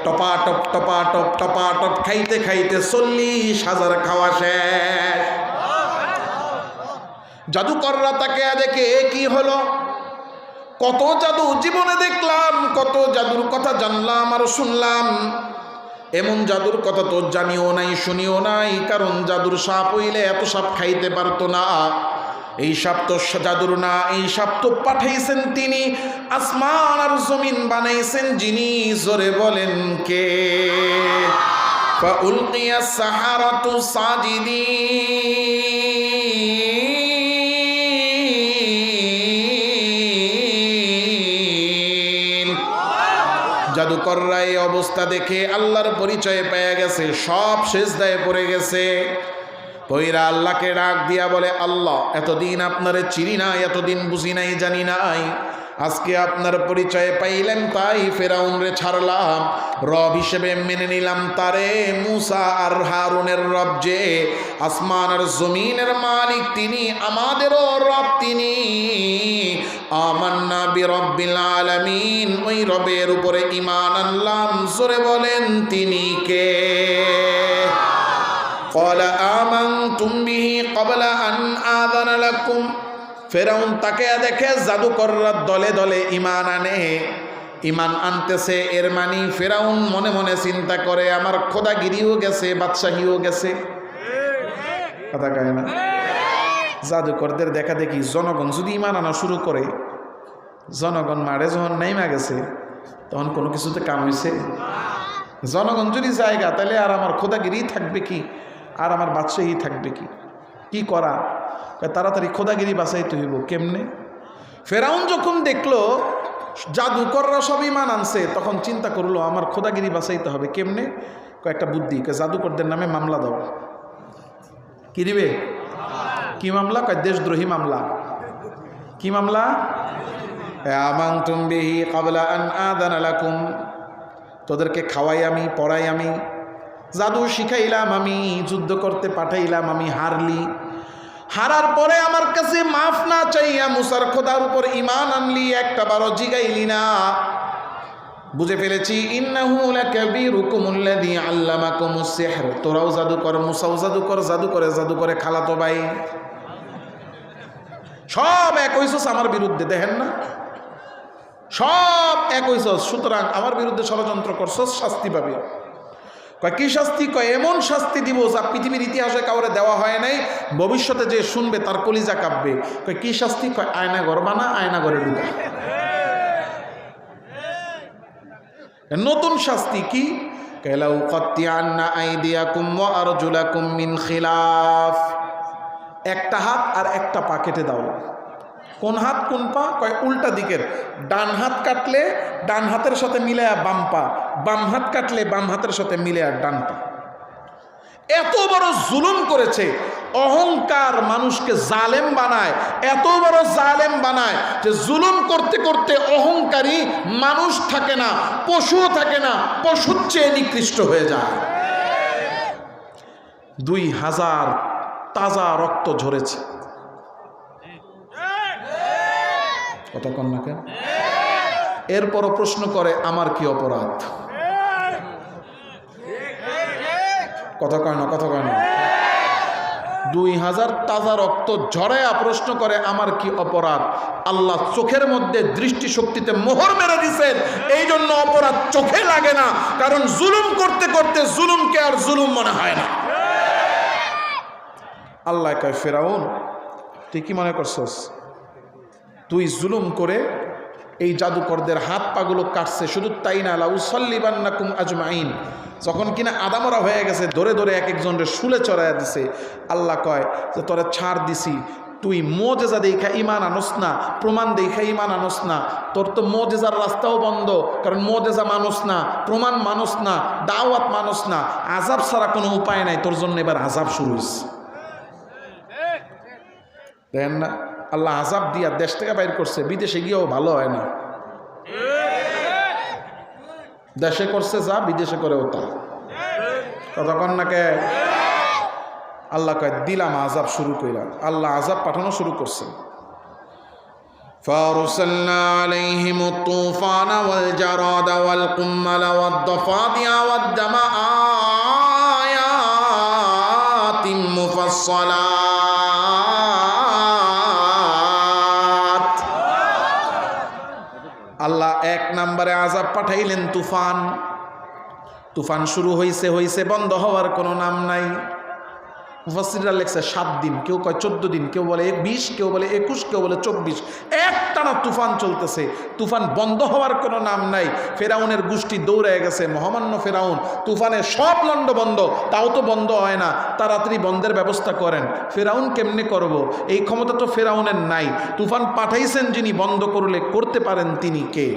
টপাটপ টপাটপ টপাটপ খাইতে খাইতে 40,000 খাওয়া শেষ। জাদুকররা তাকে দেখে কি হলো, কত জাদু জীবনে দেখলাম, কত জাদুর কথা জানলাম আর শুনলাম, এমন জাদুর কথা তো জানিও নাই শুনিও নাই। কারণ জাদুর সাপ হইলে এত সাপ খাইতে পারতো না। এই সাপ তো জাদুর না, এই সাপ তো পাঠাইছেন তিনি, আসমান আর জমিন বানাইছেন যিনি। জোরে বলেন কে? ফাউলকিয়াস সাহারাতু সাজিদিন। জাদুকররা এই অবস্থা দেখে আল্লাহর পরিচয় পেয়ে গেছে, সব সিজদায় পড়ে গেছে। কইরা আল্লাহকে ডাক দিয়া বলে, আল্লাহ এতদিন আপনারে চিনি নাই, এতদিন বুঝি নাই, জানি নাই, আজকে আপনার পরিচয় পাইলাম তাই ফেরাউনরে ছাড়লাম, রব হিসেবে মেনে নিলাম তারে। মুসা আর হারুনের রব যে আসমান আর জমিনের মালিক তিনি, আমাদেরও রব তিনি। আমান্না বিরব্বিল আলামিন, ওই রবের উপরে ঈমান আনলাম। জোরে বলেন তিনি কে? ক্বালা আমানতুম বিহি ক্বাবলা আন আযানা লাকুম। ফেরাউন তাকে দেখে জাদুকররা দলে দলে ঈমান আনে, ঈমান আনতেছে। এর মানে ফেরাউন মনে মনে চিন্তা করে আমার খোদাগিরিও গেছে, বাদশাহীও গেছে। কথা কয় না? জাদুকরদের দেখা দেখি জনগণ যদি ঈমান আনা শুরু করে, জনগণ মারে যখন নাইমা গেছে তখন কোনো কিছুতে কাম হয়েছে? জনগণ যদি জায়গা, তাহলে আর আমার খোদাগিরি থাকবে কি, আর আমার বাদশাহী থাকবে কি? কি করা? তাড়াতাড়ি খোদাগিরি বাঁচাইতে হইব। কেমনে? ফেরাউন যখন দেখলো জাদুকররা সব ঈমান আনছে, তখন চিন্তা করলো আমার খোদাগিরি বাঁচাইতে হবে। কেমনে? কয়েকটা বুদ্ধি। জাদুকরদের নামে মামলা দাও। কি দিবে? কি মামলা? কয় দেশদ্রোহী মামলা। কি মামলা? আমানতুম বিহি ক্বাবলা আন আযানা লাকুম। তোদেরকে খাওয়াই আমি, পড়াই আমি, জাদু শিখাইলাম আমি, যুদ্ধ করতে পাঠাইলাম আমি, হারলি, হারার পরে আমার কাছে মাফ না চাইয়া মুসার খোদার উপর ঈমান আনলি, একটা বারো জিগাইলি না। বুঝে ফেলেছি ইন্নাহু লাকাবীরুকুমুল্লাযী আল্লামাকুমুস সিহর, তোরাও জাদু কর, মুসাও জাদু কর, জাদু করে খালাতো ভাই, সব এক হইছস আমার বিরুদ্ধে, দেখেন না সব এক হইছস, সুতরাং আমার বিরুদ্ধে ষড়যন্ত্র করছস, শাস্তি পাবি। কয় কি শাস্তি? কয় এমন শাস্তি দিব যা পৃথিবীর ইতিহাসে কাউরে দেওয়া হয় নাই, ভবিষ্যতে যে শুনবে তার কলিজা কাঁপবে। কয় কি শাস্তি? কয় আয়না ঘর বানা, আয়না ঘরে ঢুকা। নতুন শাস্তি কি? লাউ কাত্তিআন্না আইদিয়াকুম ওয়া আরজুলাকুম মিন খিলাফ, একটা হাত আর একটা পা কেটে দাও। কোন হাত কোন পা? কয় উল্টা দিকের, ডান হাত কাটলে ডান হাতের সাথে মিলায়া বাম পা, বাম হাত কাটলে বাম হাতের সাথে মিলায়া ডান পা। এত বড় জুলুম করেছে, অহংকার মানুষকে জালেম বানায়, এত বড় জালেম বানায় যে জুলুম করতে করতে অহংকারী মানুষ থাকে না, পশুও থাকে না, পশুর চেয়ে নিকৃষ্ট হয়ে যায়। 2000 তাজা রক্ত ঝরেছে, কথা কন না কেন? এরপরও প্রশ্ন করে আমার কি অপরাধ? কথা কয় না, কথা কয় না। 2000 তাজা রক্ত ঝরায়া প্রশ্ন করে আমার কি অপরাধ? আল্লাহ চোখের মধ্যে দৃষ্টিশক্তিতে মোহর মেরে দিছেন, এই জন্য অপরাধ চোখে লাগে না, কারণ জুলুম করতে করতে জুলুমকে আর জুলুম মনে হয় না। আল্লাহ কয় ফেরাউন তুই কি মনে করছস? তুই জুলুম করে এই জাদুকরদের হাত পাগুলো কাটছে, শুধু তাই না, লাউসাল্লিবান্নাকুম আজমাইন, যখন কিনা আদামরা হয়ে গেছে, ধরে ধরে এক একজনরে শুলে চড়াইয়া দিছে। আল্লাহ কয় যে তোরা ছাড় দিছি, তুই মোজেজা দেখা ইমান আনস না, প্রমাণ দেখা ইমান আনস না, তোর তো মোজেজার রাস্তাও বন্ধ, কারণ মোজেজা মানুষ না, প্রমাণ মানুষ না, দাওয়াত মানুষ না, আজাব ছাড়া কোনো উপায় নাই, তোর জন্য এবার আজাব শুরু হয়েছে। দেখেন না, আল্লাহ আজাব দিয়া দেশ থেকে বাইর করছে, বিদেশে গিয়েও ভালো হয় না। দেশে করছে যা, বিদেশে করেও তা, কতক্ষণ নাকে। আল্লাহ কয় দিলাম আজাব শুরু কইলাম, আল্লাহ আজাব পাঠানো শুরু করছে। فَأَرْسَلْنَا عَلَيْهِمُ الطُّوفَانَ وَالْجَرَادَ وَالْقُمَّلَ وَالضَّفَادِعَ وَالدَّمَ آيَاتٍ مُفَصَّلَاتٍ। আল্লাহ এক নম্বরে আযাব পাঠাইলেন তুফান। তুফান শুরু হইছে বন্ধ হওয়ার কোনো নাম নাই। মুফাসসিররা লেখছে 7 দিন, কেউ কয় 14 দিন, কেউ বলে 20, কেউ বলে 21, কেউ বলে 24, একটানা তুফান চলতেছে। তুফান বন্ধ হওয়ার কোনো নাম নাই। ফেরাউনের গোষ্ঠী দৌড়ে গেছে, মহামান্য ফেরাউন। তুফানে সব লন্ড বন্ধ, তাও তো বন্ধ হয় না, তাড়াতাড়ি বন্ধের ব্যবস্থা করেন। ফেরাউন কেমনে করব? এই ক্ষমতা তো ফেরাউনের নাই। তুফান পাঠাইছেন যিনি, বন্ধ করলে করতে পারেন তিনি কে?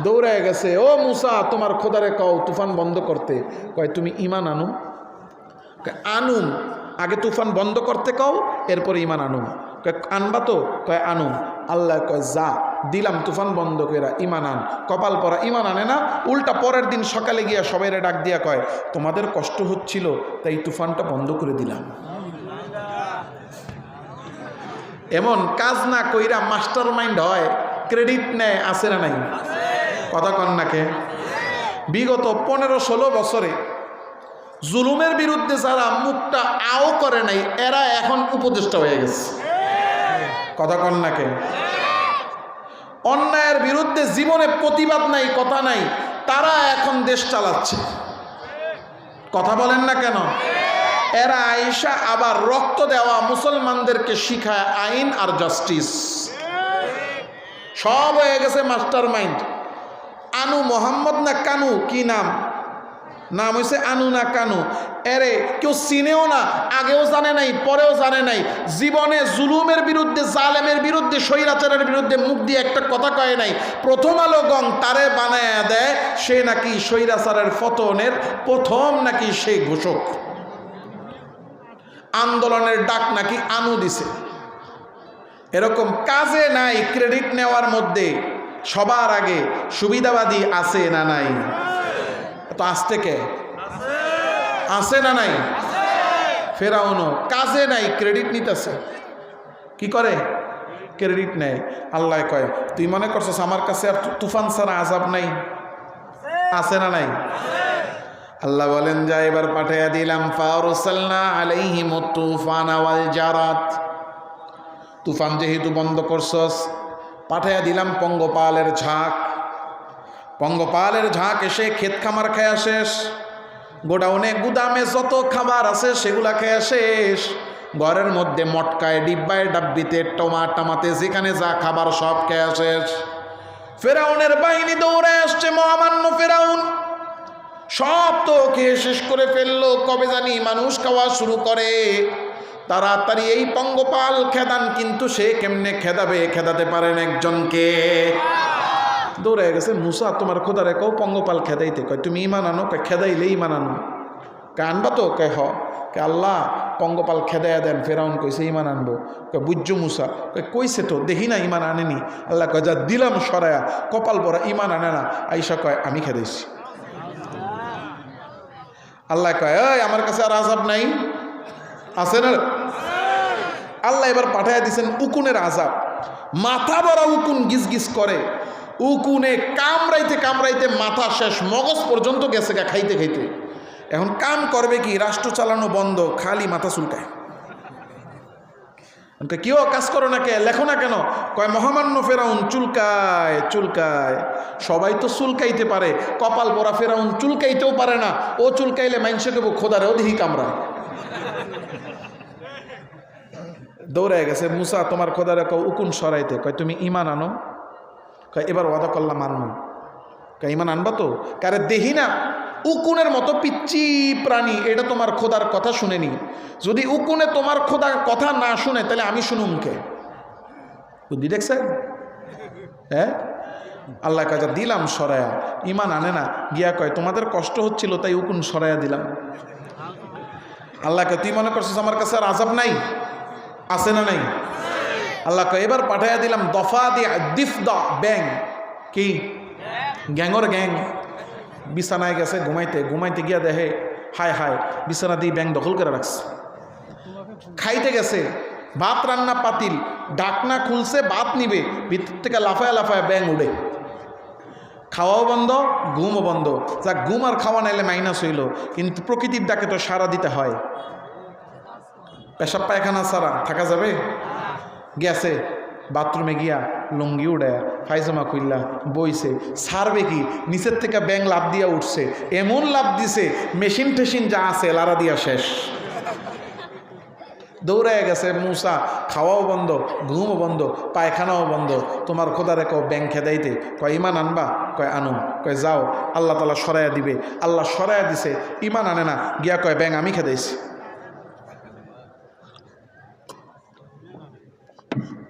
দৌড়ে গেছে, ও মুসা তোমার খোদারে কও তুফান বন্ধ করতে। কয় তুমি ঈমান আনো। আনুম, আগে তুফান বন্ধ করতে কও, এরপরে ঈমান আনুম। কয় আনবা তো? কয় আনুম। আল্লাহ কয় যা, দিলাম তুফান বন্ধ করে, ঈমান আন। কপাল পরা ঈমান আনে না, উল্টা পরের দিন সকালে গিয়া সবাইরে ডাক দিয়া কয় তোমাদের কষ্ট হচ্ছিল তাই তুফানটা বন্ধ করে দিলাম। এমন কাজ না কইরা মাস্টার মাইন্ড হয়, ক্রেডিট নেয়, আছে না নাই? কথা কন নাকে। বিগত 15-16 বছরে জুলুমের বিরুদ্ধে যারা মুখটা আও করে নাই, এরা এখন উপদেষ্টা হয়ে গেছে। কথা কন নাকে। অন্যায়ের বিরুদ্ধে জীবনে প্রতিবাদ নাই, কথা নাই, তারা এখন দেশ চালাচ্ছে। কথা বলেন না কেন? এরা আয়েশা আবার রক্ত দেওয়া মুসলমানদেরকে শিখায় আইন আর জাস্টিস। সব হয়ে গেছে মাস্টার মাইন্ড। আনু মোহাম্মদ না কানু, কি নাম? নাম হয়েছে আনু না কানু। এরে কেউ চিনেও না, আগেও জানে নাই, পরেও জানে নাই। জীবনে জুলুমের বিরুদ্ধে, জালেমের বিরুদ্ধে, স্বৈরাচারের বিরুদ্ধে মুখ দিয়ে একটা কথা কয় নাই। প্রথম আলো গং তারে বানায় দেয়, সে নাকি স্বৈরাচারের পতনের প্রথম নাকি সেই ঘোষক। আন্দোলনের ডাক নাকি আনু দিছে। এরকম কাজে নাই ক্রেডিট নেওয়ার মধ্যে। সবার আগে সুবিধাবাদী আছে না নাই? তো আসতে কে আছে না নাই? ফেরাউনও কাজে নাই, ক্রেডিট নিতেছে। কি করে? ক্রেডিট নেয়। আল্লাহ কয় তুই মনে করছিস আমার কাছে আর তুফান ছাড়া আযাব নাই? আছে না নাই? আল্লাহ বলেন যা এবার পাঠাইয়া দিলাম ফারসালনা আলাইহিমুত তুফানা ওয়াল জারাত। তুফান যেহেতু বন্ধ করছস, পাঠাইয়া দিলাম পঙ্গপালের ঝাঁক। পঙ্গপালের ঝাঁক এসে ক্ষেত খামার খায়া শেষ, গোডাউনে গুদামে যত খাবার আছে সেগুলা খেয়া শেষ, ঘরের মধ্যে মটকায় ডিব্বায় ডাব্বিতে টমাটামাতে যেখানে যা খাবার সব খেয়া শেষ। ফেরাউনের বাহিনী দৌড়ে আসছে, মহামান্য ফেরাউন সব তো খেয়ে শেষ করে ফেললো। কবে জানি মানুষ খাওয়া শুরু করে। তাড়াতাড়ি এই পঙ্গপাল খেদান, কিন্তু সে কেমনে খেদাবে? খেদাতে পারেন একজনকে। দৌড়ে গেছে, মুসা তোমার খোদারে কও পঙ্গপাল খেদাইতে। কয় তুমি ইমান আনো? কয় খেদাইলে ইমান আনো। কয় আনবা তো? কয় হ। কয় আল্লাহ পঙ্গপাল খেদাইয়া দেন। ফেরাউন কইছে ইমান আনবো। কয় বুঝছো মুসা? কয় কইছে তো, দেখি না ইমান আনেনি। আল্লাহ কয় যা দিলাম সরায়া, কপাল বড়া ইমান আনে না। আইসা কয় আমি খেদাইছি। আল্লাহ কয় এই আমার কাছে আর আযাব নাই? আছে না? আল্লাহ এবার পাঠাইয়া দিছেন উকুনের আযাব। মাথা বড়া উকুন গিজ গিজ করে। উকুনে কামড়াইতে কামড়াইতে মাথা শেষ, মগজ পর্যন্ত গেছে গা খাইতে খাইতে। এখন কাম করবে কি? রাষ্ট্র চালানো বন্ধ, খালি মাথা চুলকায়। কেউ কাজ করো না কে, লেখো না কেন? কয় মহামান্য ফেরাউন চুলকায় চুলকায়। সবাই তো চুলকাইতে পারে, কপাল পরা ফেরাউন চুলকাইতেও পারে না। ও চুলকাইলে মাইনসে দেবো খোদারেও দেখি কামড়া। দৌড়ে গেছে, মুসা তোমার খোদারে কও উকুন সরাইতে। কয় তুমি ইমান আনো? কয় এবার ওয়াদা করলাম আনবো। কয় ইমান আনবা তো? কারে দেখি না উকুনের মতো পিচ্ছি প্রাণী, এটা তোমার খোদার কথা শুনেনি। যদি উকুনে তোমার খোদার কথা না শুনে তাহলে আমি শুনুম কে? বুদ্ধি দেখছেন? হ্যাঁ, আল্লাহ কাজা দিলাম সরায়া। ইমান আনে না, গিয়া কয় তোমাদের কষ্ট হচ্ছিল তাই উকুন সরায়া দিলাম। আল্লাহকে তুই মনে করছিস আমার কাছে আর আযাব নাই? আছে না নাই? আল্লাহ কয় এবার পাঠাইয়া দিলাম দফা দিয়ে দিফদা ব্যাং। কি? গ্যাংর গ্যাং। বিছানায় গেছে ঘুমাইতে, ঘুমাইতে গিয়া দেখে হায় হায় বিছানা দিয়ে ব্যাং দখল করে রাখছে। খাইতে গেছে, ভাত রান্না পাতিল, ডাকনা খুলছে ভাত নিবে, ভিতর থেকে লাফায় লাফায় ব্যাং উড়ে। খাওয়াও বন্ধ, ঘুমও বন্ধ। যা ঘুম আর খাওয়া নাইলে মাইনাস হইল, কিন্তু প্রকৃতির ডাকে তো সারা দিতে হয়। পেশাব পায়খানা ছাড়া থাকা যাবে? গেছে বাথরুমে গিয়া লুঙ্গি উড়ায় ফাইজামা খুললা বইছে, ছাড়বে কি? নিচের থেকে ব্যাং লাভ দিয়া উঠছে, এমন লাভ দিছে মেশিন টেশিন যা আছে লারা দিয়া শেষ। দৌড়ায় গেছে মুসা, খাওয়াও বন্ধ, ঘুমও বন্ধ, পায়খানাও বন্ধ। তোমার খোদারে কও ব্যাং খেদাইতে। কয় ইমান আনবা? কয় আনুম। কয় যাও, আল্লাহ তালা সরাইয়া দিবে। আল্লাহ সরাইয়া দিছে, ইমান আনে না, গিয়া কয় ব্যাং আমি খেদাইছি।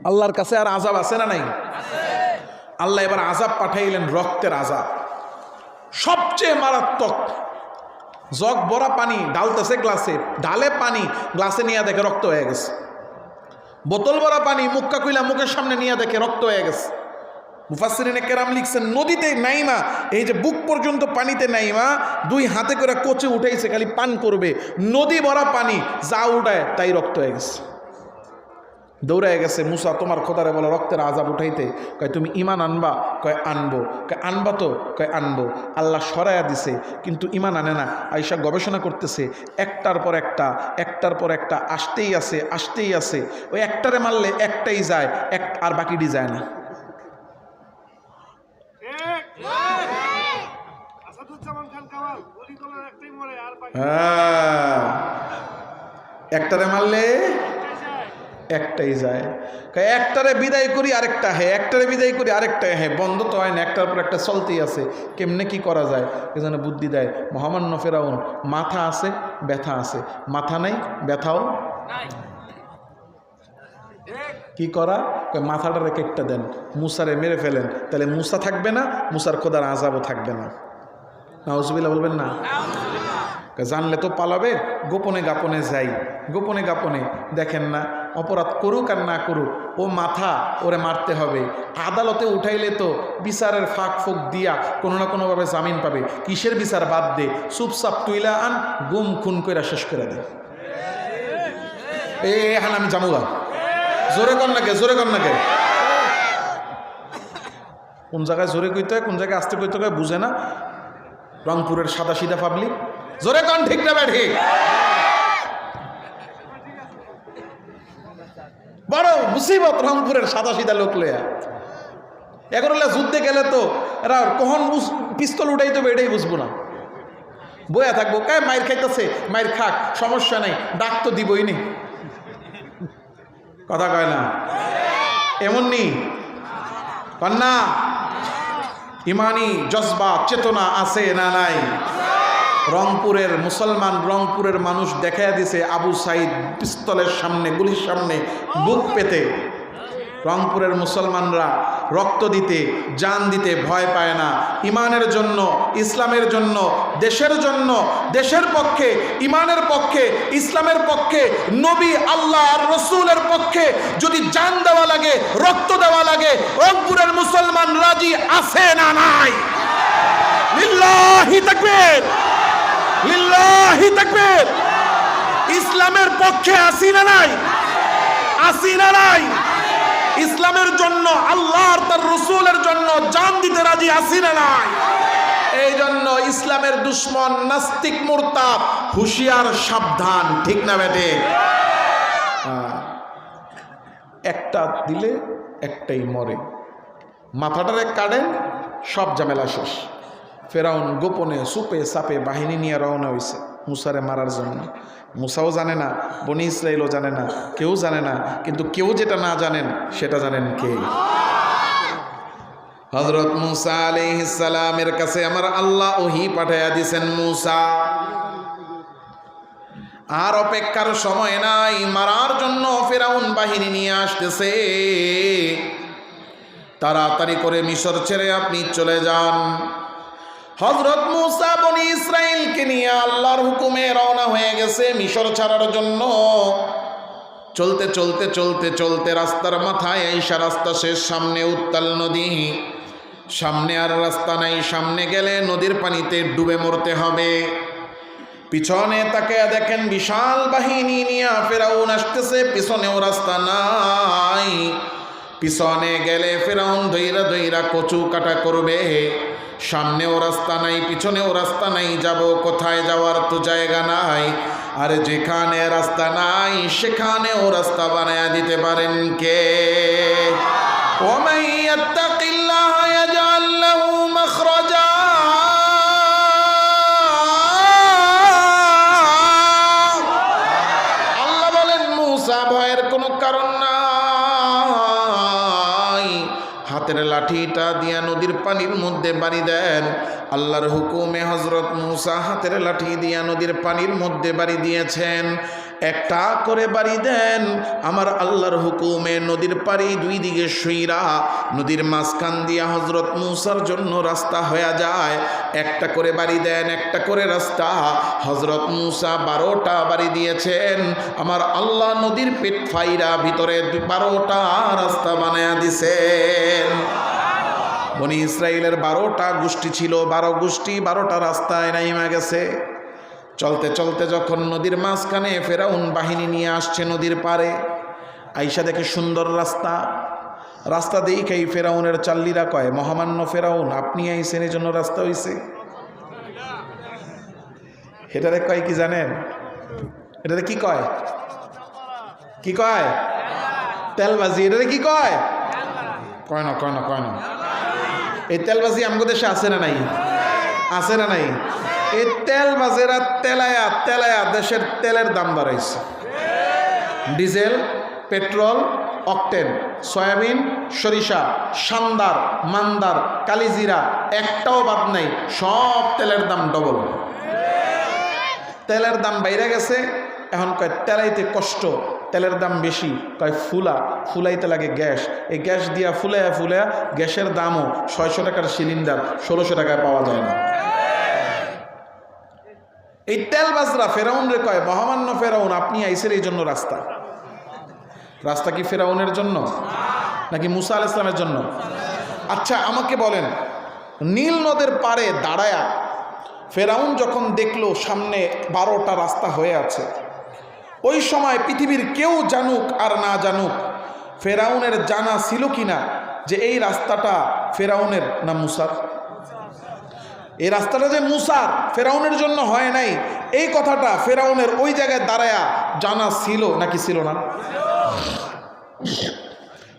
আল্লাহর কাছে আর আযাব আছে না নাই? আল্লাহ এবার আযাব পাঠাইলেন, রক্তের আযাব। সবচেয়ে মারাত্মক। জগ ভরা পানি ঢালতেছে গ্লাসে, ঢালে পানি, গ্লাসে নিয়ে দেখে রক্ত হয়ে গেছে। বোতল ভরা পানি মুক্কা কইলা মুখের সামনে নিয়ে দেখে রক্ত হয়ে গেছে। মুফাসসিরিনে কেরাম লিখছেন নদীতে নাইমা, এই যে বুক পর্যন্ত পানিতে নাইমা, দুই হাতে করে কোচে উঠাইছে, খালি পান করবে। নদী ভরা পানি, যা উঠায় তাই রক্ত হয়ে গেছে। দৌড়ায় গেছে মুসা তোমার খোদারে বলে রক্তের আযাব উঠাইতে। কয় তুমি ইমান আনবা? কয় আনবো। কয় আনবা তো? কয় আনবো। আল্লাহ সরাইয়া দিছে, কিন্তু ইমান আনে না। আয়েশা গবেষণা করতেছে, একটার পর একটা, একটার পর একটা আসতেই আছে, আসতেই আছে। ওই একটারে মারলে একটাই যায়, আর বাকিটি যায় না। হ্যাঁ, একটারে মারলে একটাই যায়। একটারে বিদায় করি আরেকটা হ্যাঁ, একটারে বিদায় করি আরেকটা হ্যাঁ, বন্ধ তো হয় না, একটার পর একটা চলতেই আছে। কেমনে কি করা যায়? এজন্য বুদ্ধি দেয় মহামান্য ফেরাউন। মাথা আছে, ব্যথা আছে, মাথা নেই, ব্যথাও কি করা? মাথাটা রেখে একটা দেন, মুসারে মেরে ফেলেন, তাহলে মুসা থাকবে না, মুসার খোদার আযাবও থাকবে না। নাউজুবিল্লাহ বলবেন না? জানলে তো পালাবে, গোপনে গাপনে যাই, গোপনে গাপনে দেখেন না, অপরাধ করুক আর না করুক ও মাথা ওরে মারতে হবে। আদালতে উঠাইলে তো বিচারের ফাঁক ফোক দিয়া কোনো না কোনোভাবে জামিন পাবে। কিসের বিচার বাদ দে, চুপচাপ তুইলা আন, গুম খুন করে শেষ করে দে। এখন আমি জামুগা, জোরে কর নাকে, জোরে কর নাকে। কোন জায়গায় জোরে কইতে হয়, কোন জায়গায় আস্তে কইতে হয় বুঝে না রংপুরের সাদা সিধা পাবলিক। জোরে কন, ঠিক না ব্যাঠি? বড় মুসিবত রংপুরের সাদা সিধা লোক লইয়া। এখন যুদ্ধে গেলে তো এরা কখন পিস্তল উঠাই তো এটাই বুঝবো না, বইয়া থাকবো, কায় মায়ের খাইতেছে, মায়ের খাক, সমস্যা নাই, ডাক তো দিবই নি। কথা কয় না, এমন নি কন্যা? ইমানি জজবা চেতনা আছে না নাই? রংপুরের মুসলমান, রংপুরের মানুষ দেখাইয়া দিছে আবু সাইদ পিস্তলের সামনে, গুলির সামনে বুক পেতে। রংপুরের মুসলমানরা রক্ত দিতে, জান দিতে ভয় পায় না। ইমানের জন্য, ইসলামের জন্য, দেশের জন্য, দেশের পক্ষে, ইমানের পক্ষে, ইসলামের পক্ষে, নবী আল্লাহ আর রসুলের পক্ষে যদি জান দেওয়া লাগে, রক্ত দেওয়া লাগে, রংপুরের মুসলমান রাজি আছে না নাই? লিল্লাহি তাকবীর, লিল্লাহি তাকবীর। ইসলামের পক্ষে আসি না নাই? আসি না নাই? ইসলামের জন্য, আল্লাহ আর তার রসুলের জন্য জান দিতে রাজি আসি না নাই? এই জন্য ইসলামের দুশ্মন নাস্তিক মুরতাদ হুঁশিয়ার, সাবধান, ঠিক না বেটে? একটা দিলে একটাই মরে, মাথাটারে কাটেন, সব ঝামেলা শেষ। ফেরাউন গোপনে সুপে সাপে বাহিনী নিয়ে রওনা হয়েছে মুসারে মারার জন্য। মুসাও জানে না, বনি ইসরাইলও জানে না, কেউ জানে না, কিন্তু কেউ যেটা না জানেন সেটা জানেন কে? হযরত মুসা আলাইহিস সালামের কাছে আমার আল্লাহ ওহী পাঠাইয়া দিয়েছেন, মুসা আর অপেক্ষার সময় নাই, মারার জন্য ফেরাউন বাহিনী নিয়ে আসতেছে, তাড়াতাড়ি করে মিশর ছেড়ে আপনি চলে যান। হযরত মুসা বনি ইসরাইলকে নিয়ে আল্লাহর হুকুমে রওনা হয়ে গেছে মিশর ছাড়ার জন্য। চলতে চলতে চলতে চলতে রাস্তার মাথায় আইসা, রাস্তা শেষ, সামনে উত্তাল নদী, সামনে আর রাস্তা নাই, সামনে গেলে নদীর পানিতে ডুবে মরতে হবে। পিছনে তাকে দেখেন বিশাল বাহিনী নিয়ে ফেরাউন আসতেছে, পিছনেও রাস্তা নাই। পিছনে গেলে ফেরাউন ধইরা ধইরা কচু কাটা করবে। সামনেও রাস্তা নাই, পিছনেও রাস্তা নাই, যাব কোথায়? যাওয়ার তো জায়গা নাই। আর যেখানে রাস্তা নাই সেখানেও রাস্তা বানায়া দিতে পারেন কে? ওয়ামান ইয়াত্তাকিল্লাহা ইয়াজআল লাহু মাখরাজা। আল্লাহ বলেন, মুসা ভয়ের কোনো কারণ নাই, হাতের লাঠিটা দিয়া নদীর পানির মধ্যে বাড়ি দেন। আল্লাহর হুকুমে হযরত মুসা হাতের লাঠি দিয়া নদীর পানির মধ্যে বাড়ি দিয়েছেন। একটা করে বাড়ি দেন, আমার আল্লাহর হুকুমে নদীর পাড়ি দুই দিকে সইরা নদীর মাঝখান দিয়া হযরত মুসার জন্য রাস্তা হয়ে যায়। একটা করে বাড়ি দেন, একটা করে রাস্তা। হযরত মুসা 12টা বাড়ি দিয়েছেন, আমার আল্লাহ নদীর পেট ফাইরা ভিতরে 12টা রাস্তা বানায়া দিছেন। বনি ইসরাইলের 12টা গোষ্ঠী ছিল, 12 গোষ্ঠী 12টা রাস্তায় নাইমা গেছে। চলতে চলতে যখন নদীর মাঝখানে ফেরাউন বাহিনী নিয়ে আসছে নদীর পারে, আইসা দেখে সুন্দর রাস্তা। রাস্তা দেখেই ফেরাউনের চাল্লিরা কয়, মহামান্য ফেরাউন, আপনি আইসেন এই জন্য রাস্তা হইছে। এটারে কয় কি জানেন? এটারে কি কয়? কি কয়? তেলবাজি। এটারে কি কয়? কয় না, কয় না, কয় না। এই তেলবাজি আমাদের দেশে আছে না নাই? আছে না নাই? এই তেলবাজেরা তেলায়া তেলায়া দেশের তেলের দাম বাড়াইছে। ডিজেল, পেট্রোল, অকটেন, সয়াবিন, সরিষা, সান্দার, মান্দার, কালিজিরা একটাও বাদ নাই, সব তেলের দাম ডবল। তেলের দাম বাইরে গেছে। এখন কয় তেলাইতে কষ্ট, তেলের দাম বেশি। কয় ফুলাইতে লাগে গ্যাস। এই গ্যাস দিয়া ফুলাইয়া ফুলাইয়া গ্যাসের দামও 600 টাকার সিলিন্ডার 1600 টাকায় পাওয়া যায় না। এই তেলবাজরা ফেরাউন রে কয়, মহামান্য ফেরাউন, আপনি আইসের এই জন্য রাস্তা কি ফেরাউনের জন্য নাকি মুসা আলাইহিস সালামের জন্য? আচ্ছা আমাকে বলেন, নীল নদের পাড়ে দাঁড়ায়া ফেরাউন যখন দেখলো সামনে 12টা রাস্তা হয়ে আছে, ওই সময় পৃথিবীর কেউ জানুক আর না জানুক, ফেরাউনের জানা ছিল কিনা যে এই রাস্তাটা ফেরাউনের না মুসার? এই রাস্তাটা যে মুসার, ফেরাউনের জন্য হয় নাই, এই কথাটা ফেরাউনের ওই জায়গায় দাঁড়ায়া জানা ছিল নাকি ছিল না?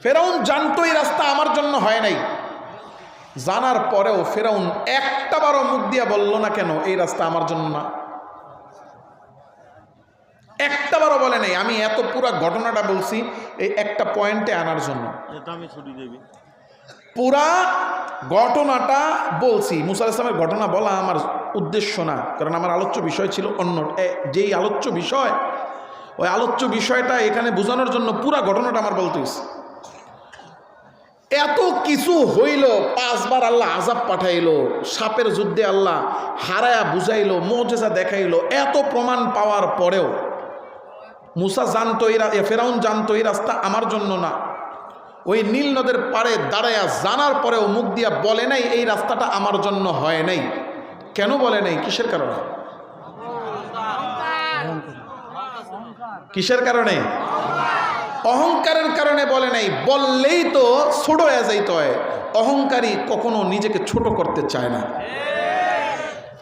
ফেরাউন জানতো এই রাস্তা আমার জন্য হয় নাই, জানার পরেও ফেরাউন একটা বারও মুখ দিয়া বলল না কেন এই রাস্তা আমার জন্য না? একটা বারও বলে নাই। আমি এত পুরা ঘটনাটা বলছি এই একটা পয়েন্টে আনার জন্য। পুরা ঘটনাটা বলছি, মুসা আলাইহিস সালামের ঘটনা বলা আমার উদ্দেশ্য না, কারণ আমার আলোচ্য বিষয় ছিল অন্য। যেই আলোচ্য বিষয়, ওই আলোচ্য বিষয়টা এখানে বোঝানোর জন্য পুরা ঘটনাটা আমার বলতে হয়েছে। এত কিছু হইল, 5 বার আল্লাহ আযাব পাঠাইলো, সাপের যুদ্ধে আল্লাহ হারায়া বুঝাইলো, মুজিজা দেখাইলো, এত প্রমাণ পাওয়ার পরেও মুসা জানতো, ফেরাউন জানতো এই রাস্তা আমার জন্য না। ওই নীল নদের পাড়ে দাঁড়ায়া জানার পরেও মুখ দিয়া বলে নাই এই রাস্তাটা আমার জন্য হয় নাই। কেন বলে নাই? কিসের কারণে? কিসের কারণে? অহংকারের কারণে বলে নাই। বললেই তো ছোট হয়ে যাইতে হয়। অহংকারী কখনো নিজেকে ছোট করতে চায় না,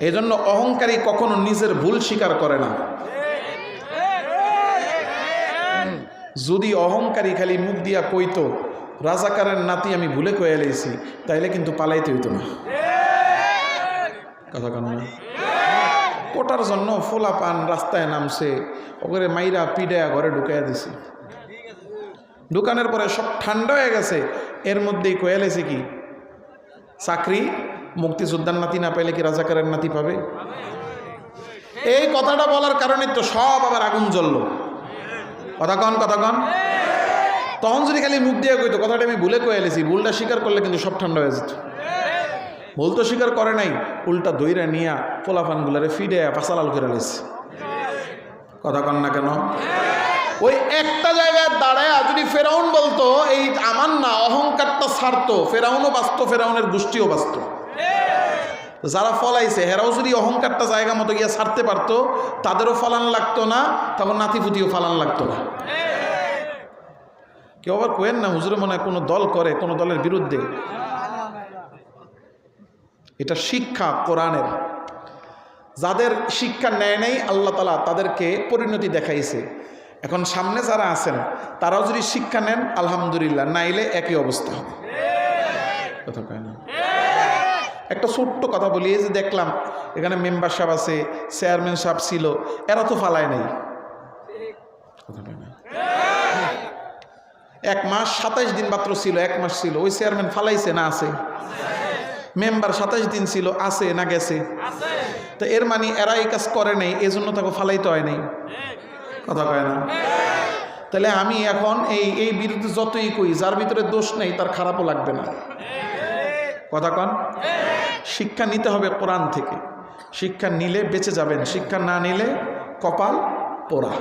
এই জন্য অহংকারী কখনো নিজের ভুল স্বীকার করে না। যদি অহংকারী খালি মুখ দিয়া কইতো রাজাকারের নাতি আমি ভুলে কয়ে লেছি, তাইলে কিন্তু পালাইতে হইতো না। কথা কেন না? কোটার জন্য ফোলা পান রাস্তায় নামছে, ওকে মাইরা পিডায়া ঘরে ঢুকাইয়া দিছে। ঢুকানোর পরে সব ঠান্ডা হয়ে গেছে, এর মধ্যেই কয়ে লেছে কি চাকরি মুক্তিযোদ্ধার নাতি না পাইলে কি রাজাকারের নাতি পাবে? এই কথাটা বলার কারণে তো সব আবার আগুন জ্বললো। কথা কন। তখন যদি খালি মুখ দিয়ে কইতো কথাটা আমি ভুলে কয়ে এলেছি, ভুলটা স্বীকার করলে কিন্তু সব ঠান্ডা হয়ে যেত। ভুল তো স্বীকার করে নাই, উল্টা দইরা নিয়া পোলাপানগুলারে ফিডে পাশালাল করে লেছে। কথা কন না কেন? ওই একটা জায়গায় দাঁড়ায় যদি ফেরাউন বলতো এই আমার না, অহংকারটা ছাড়তো, ফেরাউনও বাঁচত, ফেরাউনের গোষ্ঠীও বাঁচত। যারা ফলাইছে হেরাও যদি অহংকারটা জায়গা মতো গিয়া ছাড়তে পারতো, তাদেরও ফলান লাগতো না, তখন নাতিপুতিও ফলান লাগতো না। কেউ আবার কোয়েন না হুজুরে মনে হয় কোনো দল করে, কোনো দলের বিরুদ্ধে। এটা শিক্ষা কোরআনের। যাদের শিক্ষা নেয় নেই আল্লাহ তাআলা তাদেরকে পরিণতি দেখাইছে। এখন সামনে যারা আছেন তারাও যদি শিক্ষা নেন আলহামদুলিল্লাহ, নাইলে একই অবস্থা হবে। কথা কয় না? একটা ছোট্ট কথা বলি, এই যে দেখলাম এখানে মেম্বার সাহেব আছে, চেয়ারম্যান সাহেব ছিল, এরা তো ফালায় নাই। কথা কয় না? 1 মাস 27 দিন মাত্র ছিল, 1 মাস ছিল, ওই চেয়ারম্যান ফালাইছে না আছে? মেম্বার 27 দিন ছিল, আছে না গেছে? তো এর মানে এরা এই কাজ করে নাই, এজন্য তাকে ফালাইতে হয় নাই। কথা কয় না? তাহলে আমি এখন এই বিরুদ্ধে যতই কই, যার ভিতরে দোষ নেই তার খারাপও লাগবে না। কথা কন? শিক্ষা নিতে হবে কোরআন থেকে। শিক্ষা নিলে বেঁচে যাবেন, শিক্ষা না নিলে কপাল পোড়া।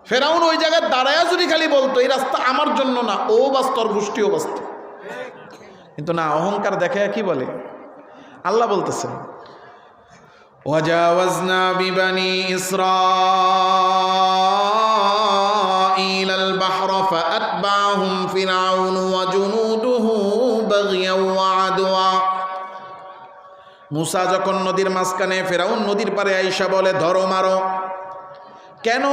ফেরাউন ওই জায়গায় দাঁড়ায়া যদি খালি বলতো এই রাস্তা আমার জন্য না, ও বাঁচত, ওর গোষ্ঠীও বাঁচত। কিন্তু না, অহংকার দেখে কি বলে? আল্লাহ বলতেছেন ওয়াজাওয়াজনা বিবানি ইসরাঈল আল বাহরা ফাআতবাহুম ফিরআউন ওয়া জুনুদুহু বাগিয়াও ওয়া আদওয়া। মুসা যখন নদীর মাঝখানে, ফেরাউন নদীর পারে আইসা বলে ধরো মারো। কেন?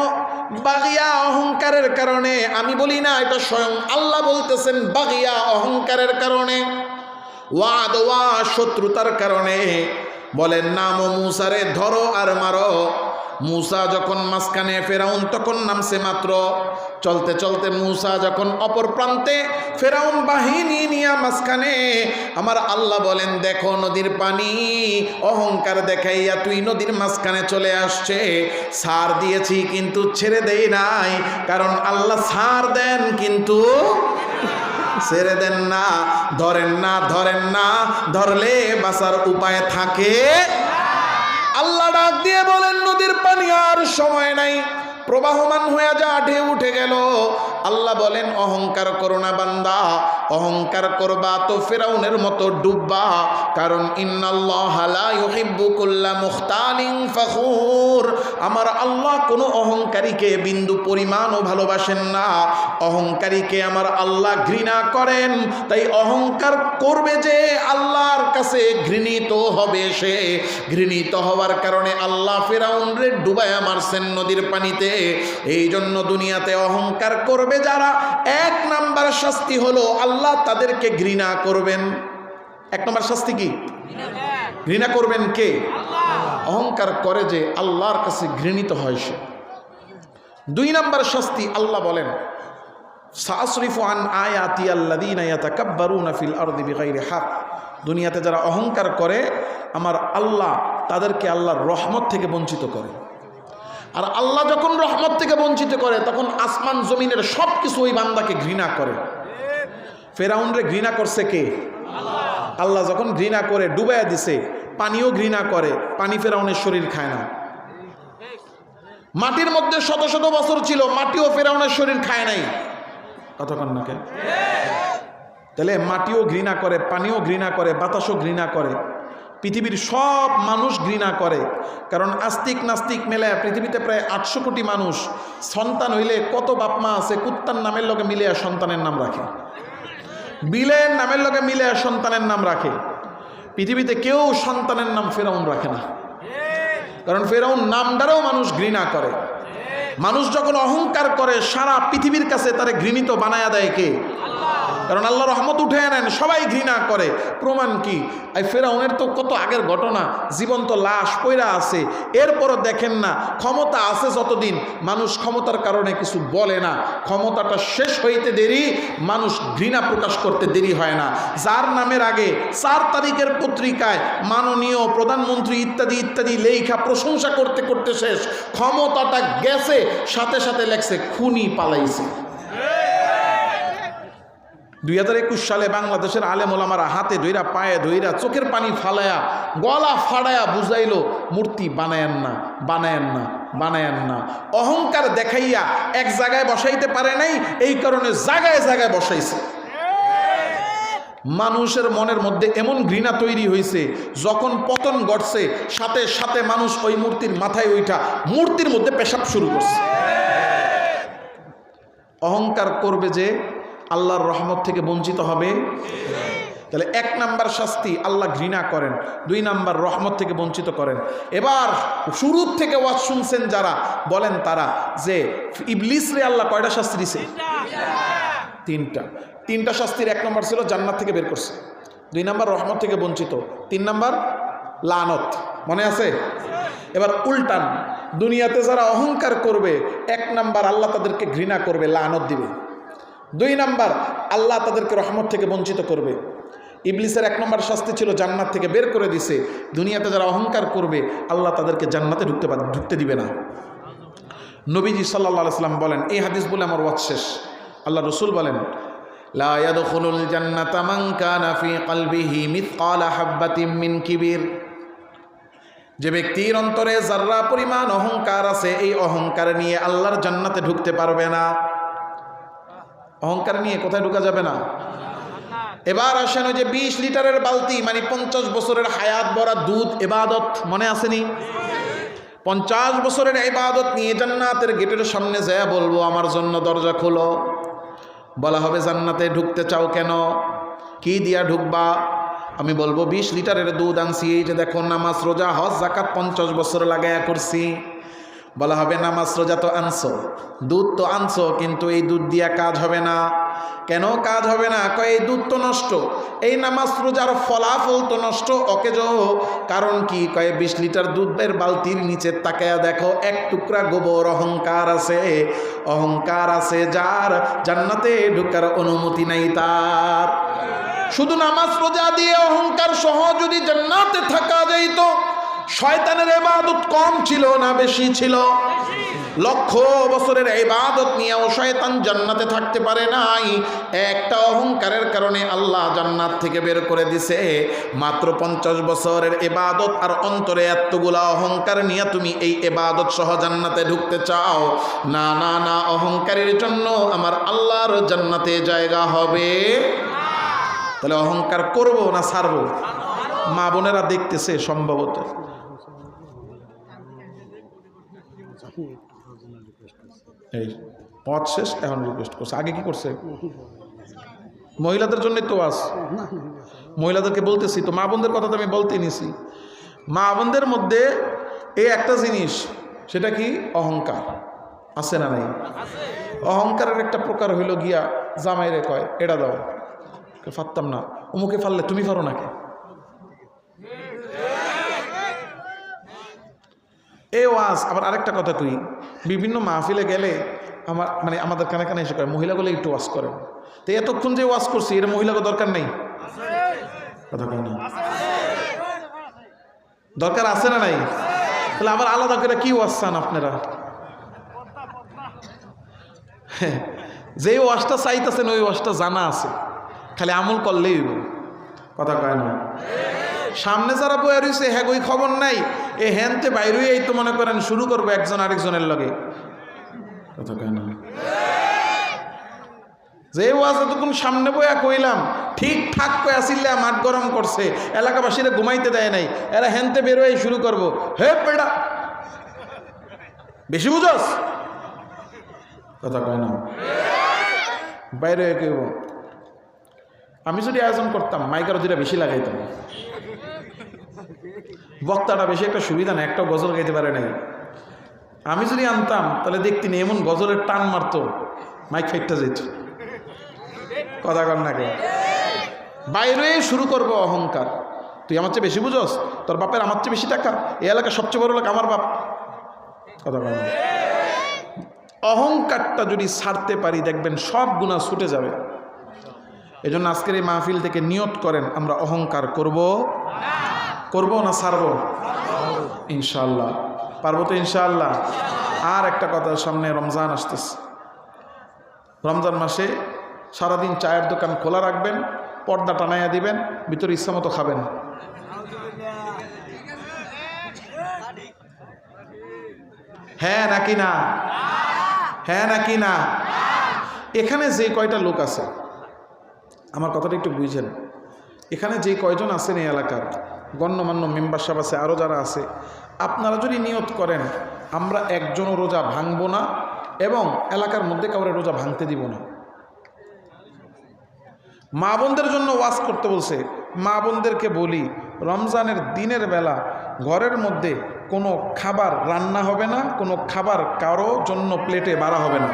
বাগিয়া, অহংকারের কারণে। আমি বলি না, এটা স্বয়ং আল্লাহ বলতেছেন বাগিয়া, অহংকারের কারণে। ওয়াদওয়া, শত্রুতার কারণে। বলেন নাম মুসারে ধরো আর মারো। মুসা যখন মাঝখানে, ফেরাউন তখন নামছে মাত্র। চলতে চলতে মুসা যখন অপর প্রান্তে, ফেরাউন বাহিনী নিয়ে মাঝখানে। আমার আল্লাহ বলেন দেখো নদীর পানি অহংকার দেখাইয়া তুই নদীর মাঝখানে চলে আসছে। ছাড় দিয়েছি কিন্তু ছেড়ে দেই নাই, কারণ আল্লাহ ছাড় দেন কিন্তু ছেড়ে দেন না। ধরেন না, ধরলে বাঁচার উপায় থাকে। আল্লাহ ডাক দিয়ে বলেন নদীর পানি আর সময় নাই, প্রবাহমান হয়ে যা, ঢেউ উঠে গেল। আল্লাহ বলেন অহংকার করো না বান্দা, অহংকার করবা তো ফিরাউনের মতো ডুববা, কারণ ইন্নাল্লাহা লা ইউহিব্বু কুল্লা মুখতালিন ফখুর, আমার আল্লাহ কোনো অহংকারীকে বিন্দু পরিমাণও ভালোবাসেন না, অহংকারীকে আমার আল্লাহ ঘৃণা করেন। তাই অহংকার করবে যে আল্লাহর কাছে ঘৃণিত হবে সে, ঘৃণিত হওয়ার কারণে আল্লাহ ফিরাউনরে ডুবায়া মারছেন নদীর পানিতে। এই জন্য দুনিয়াতে অহংকার করবে যারা, এক নাম্বার শাস্তি হলো আল্লাহ তাদেরকে ঘৃণা করবেন। এক নাম্বার শাস্তি কি? ঘৃণা করবেন কে? অহংকার করে যে আল্লাহর কাছে ঘৃণিত হয় সে। দুই নাম্বার শাস্তি আল্লাহ বলেন সাসরিফু আন আয়াতি আল্লাযীনা ইয়াতাকাব্বারুনা ফিল আরদি বিগাইরি হক, দুনিয়াতে যারা অহংকার করে আমার আল্লাহ তাদেরকে আল্লাহর রহমত থেকে বঞ্চিত করে। আর আল্লাহ যখন রহমত থেকে বঞ্চিত করে তখন আসমান জমিনের সব কিছু ওই বান্দাকে ঘৃণা করে। ফেরাউনরে ঘৃণা করছে কে? আল্লাহ যখন ঘৃণা করে ডুবাইয়া দিছে, পানিও ঘৃণা করে, পানি ফেরাউনের শরীর খায় না। মাটির মধ্যে শত শত বছর ছিল, মাটিও ফেরাউনের শরীর খায় নাই। কতক্ষণ না কেন? তাহলে মাটিও ঘৃণা করে, পানিও ঘৃণা করে, বাতাসও ঘৃণা করে, পৃথিবীর সব মানুষ ঘৃণা করে। কারণ আস্তিক নাস্তিক মেলে পৃথিবীতে প্রায় 800 কোটি মানুষ। সন্তান হইলে কত বাপমা আছে কুত্তার নামের লগে মিলে সন্তানের নাম রাখে, বিলের নামের লগে মিলে সন্তানের নাম রাখে। পৃথিবীতে কেউ সন্তানের নাম ফেরাউন রাখে না, কারণ ফেরাউন নামটারও মানুষ ঘৃণা করে। মানুষ যখন অহংকার করে সারা পৃথিবীর কাছে তারে ঘৃণিত বানায়া দেয় কে? কারণ আল্লাহ রহমত উঠে নেন, সবাই ঘৃণা করে। প্রমাণ কি? এই ফেরাউনের তো কত আগের ঘটনা, জীবন্ত লাশ পয়রা আছে, এরপরও দেখেন না ক্ষমতা আছে যতদিন মানুষ ক্ষমতার কারণে কিছু বলে না, ক্ষমতাটা শেষ হইতে দেরি, মানুষ ঘৃণা প্রকাশ করতে দেরি হয় না। যার নামের আগে 4 তারিখের পত্রিকায় মাননীয় প্রধানমন্ত্রী ইত্যাদি ইত্যাদি লেখা প্রশংসা করতে করতে শেষ, ক্ষমতাটা গেছে সাথে সাথে লেখছে খুনি পালাইছে। 2021 সালে বাংলাদেশের আলেম ওলামারা হাতে ধইরা পায়ে ধইরা চোখের পানি ফালায়া গলা ফাড়ায়া বুঝাইলো মূর্তি বানায়েন না, বানায়েন না, বানায়েন না। অহংকার দেখাইয়া এক জায়গায় বসাইতে পারে নাই, এই কারণে জায়গায় জায়গায় বসাইছে। মানুষের মনের মধ্যে এমন ঘৃণা তৈরি হয়েছে, যখন পতন ঘটছে সাথে সাথে মানুষ ওই মূর্তির মাথায় ওইটা মূর্তির মধ্যে পেশাব শুরু করছে। অহংকার করবে যে আল্লাহর রহমত থেকে বঞ্চিত হবে। তাহলে 1 নাম্বার শাস্তি আল্লাহ ঘৃণা করেন, 2 নাম্বার রহমত থেকে বঞ্চিত করেন। এবার শুরুর থেকে ওয়াজ শুনছেন যারা, বলেন তারা যে ইবলিসরে আল্লাহ কয়টা শাস্তি দিছে? 3টা শাস্তির 1 নাম্বার ছিল জান্নাত থেকে বের করছে, 2 নাম্বার রহমত থেকে বঞ্চিত, 3 নাম্বার লানত। মনে আছে? এবার উল্টান, দুনিয়াতে যারা অহংকার করবে 1 নাম্বার আল্লাহ তাদেরকে ঘৃণা করবে, লানত দিবে। 2 নাম্বার আল্লাহ তাদেরকে রহমত থেকে বঞ্চিত করবে। ইবলিসের 1 নম্বর শাস্তি ছিল জান্নাত থেকে বের করে দিছে। দুনিয়াতে যারা অহংকার করবে আল্লাহ তাদেরকে জান্নাতে ঢুকতে দিবে না। নবীজি সাল্লাল্লাহু আলাইহি সাল্লাম বলেন, এই হাদিস বলে আমার ওয়াজ শেষ। আল্লাহ রসুল বলেন, লা ইয়াদখুলুল জান্নাতা মান কানা ফি কলবিহি মিসকালা হাববাতিন মিন কিবির, যে ব্যক্তির অন্তরে যাররা পরিমাণ অহংকার আছে, এই অহংকার নিয়ে আল্লাহর জান্নাতে ঢুকতে পারবে না। অহংকার নিয়ে কোথায় ঢোকা যাবে না? এবার আসেন, ওই যে 20 লিটারের বালতি, মানে 50 বছরের হায়াত ভরা দুধ, ইবাদত মনে আসেনি? 50 বছরের ইবাদত নিয়ে জান্নাতের গেটের সামনে যায় বলবো আমার জন্য দরজা খোলো। বলা হবে জান্নাতে ঢুকতে চাও কেন? কি দিয়া ঢুকবা? আমি বলবো 20 লিটারের দুধ আনছি, এই যে দেখো নামাজ রোজা হজ জাকাত 50 বছর লাগায়া করছি। বলা হবে নামাজ রোজা তো আনছো, দুধ তো আনছো, কিন্তু এই দুধ দিয়া কাজ হবে না। কেন কাজ হবে না? কয় এই দুধ তো নষ্ট, এই নামাজ রোজার ফলাফল তো নষ্ট, অকেজ। কারণ কি? কয় 20 লিটার দুধের বালতির নিচে তাকায়া দেখো 1 টুকরা গোবর অহংকার আছে। অহংকার আছে যার, জান্নাতে ঢোকার অনুমতি নাই তার। শুধু নামাজ রোজা দিয়ে অহংকার সহ যদি জান্নাতে থাকা যাইত, শয়তানের ইবাদত কম ছিল না বেশি ছিল? লক্ষ বছরের ইবাদত নিয়েও শয়তান জান্নাতে থাকতে পারে নাই। একটা অহংকারের কারণে আল্লাহ জান্নাত থেকে বের করে দিছে। মাত্র 50 বছরের ইবাদত আর অন্তরে এতগুলা অহংকার নিয়ে তুমি এই ইবাদত সহ জান্নাতে ঢুকতে চাও? না না না, অহংকারের জন্য আমার আল্লাহর জান্নাতে জায়গা হবে। তাহলে অহংকার করব না ছাড়বো? মা বোনেরা দেখতেছে সম্ভবত। এই পথ শেষ, এখন রিকোয়েস্ট করছে। আগে কি করছে? মহিলাদের জন্য তো আস, মহিলাদেরকে বলতেছি তো, মা বোনদের কথা তো আমি বলতে নিছি। মা বোনদের মধ্যে এই একটা জিনিস, সেটা কি? অহংকার। আছে না নাই? অহংকারের একটা প্রকার হইল গিয়া জামাইরে কয় এটা দাও, পারতাম না, অমুকে পারলে তুমি পারো নাকি? এই ওয়াজ। আবার আরেকটা কথা কই, বিভিন্ন মাহফিলে গেলে আমার মানে আমাদের কানে কানে এসে কয় মহিলাগুলো একটু ওয়াজ করেন। তো এতক্ষণ যে ওয়াজ করছি এর মহিলাকে দরকার নেই? কথা কয় না? দরকার আছে না নাই? তাহলে আবার আলাদা করে কি ওয়াজ চান আপনারা? যে ওয়াজটা চাইতেছেন ওই ওয়াজটা জানা আছে, খালি আমল করলেই হইব। কথা কয় না? সামনে যারা বয়ে রয়েছে হ্যাঁ ওই খবর নাই, এ হ্যানতে বাইরে এই তো মনে করেন শুরু করবো একজন আরেকজনের লগে। কথা কয় না? যে ওয়াজ এতক্ষণ সামনে বইয়া কইলাম ঠিকঠাক কয়ে আসিল্লা মাঠ গরম করছে, এলাকাবাসীরা ঘুমাইতে দেয় নাই, এরা হ্যানতে বেরোয় শুরু করবো। হে পেড়া বেশি বুঝস? কথা কয় না? বাইরে কেউ আমি যদি আয়োজন করতাম মাইকার দুইটা বেশি লাগাইতাম, বক্তাটা বেশি একটা সুবিধা না, একটা গজল গাইতে পারে নাই। আমি যদি আনতাম তাহলে দেখতি না এমন গজলের টান মারতো মাইক ফাইটটা যেত। কথা কর না কে? বাইরে শুরু করবো অহংকার। তুই আমার চেয়ে বেশি বুঝস, তোর বাপের আমার চেয়ে বেশি টাকা, এই এলাকার সবচেয়ে বড় লোক আমার বাপ। কথা কর না? অহংকারটা যদি ছাড়তে পারি দেখবেন সব গুনাহ ছুটে যাবে। এজন্য আজকের এই মাহফিল থেকে নিয়ত করেন আমরা অহংকার করব না ছাড়বো? ইনশাআল্লাহ পারবো তো ইনশাআল্লাহ। আর একটা কথা, সামনে রমজান আসতেছে। রমজান মাসে সারাদিন চায়ের দোকান খোলা রাখবেন, পর্দা টানাইয়া দিবেন, ভিতরে ইচ্ছা মতো খাবেন। হ্যাঁ নাকি না? হ্যাঁ নাকি না? এখানে যে কয়টা লোক আছে, আমার কথাটা একটু বুঝেন, এখানে যে কয়জন আছেন এই এলাকার গণ্যমান্য মেম্বার সাহেব আছে, আরও যারা আছে, আপনারা যদি নিয়ত করেন আমরা একজনও রোজা ভাঙবো না এবং এলাকার মধ্যে কাউরে রোজা ভাঙতে দিব না। মা বোনদের জন্য ওয়াজ করতে বলছে। মা বোনদেরকে বলি রমজানের দিনের বেলা ঘরের মধ্যে কোনো খাবার রান্না হবে না, কোনো খাবার কারো জন্য প্লেটে বাড়া হবে না।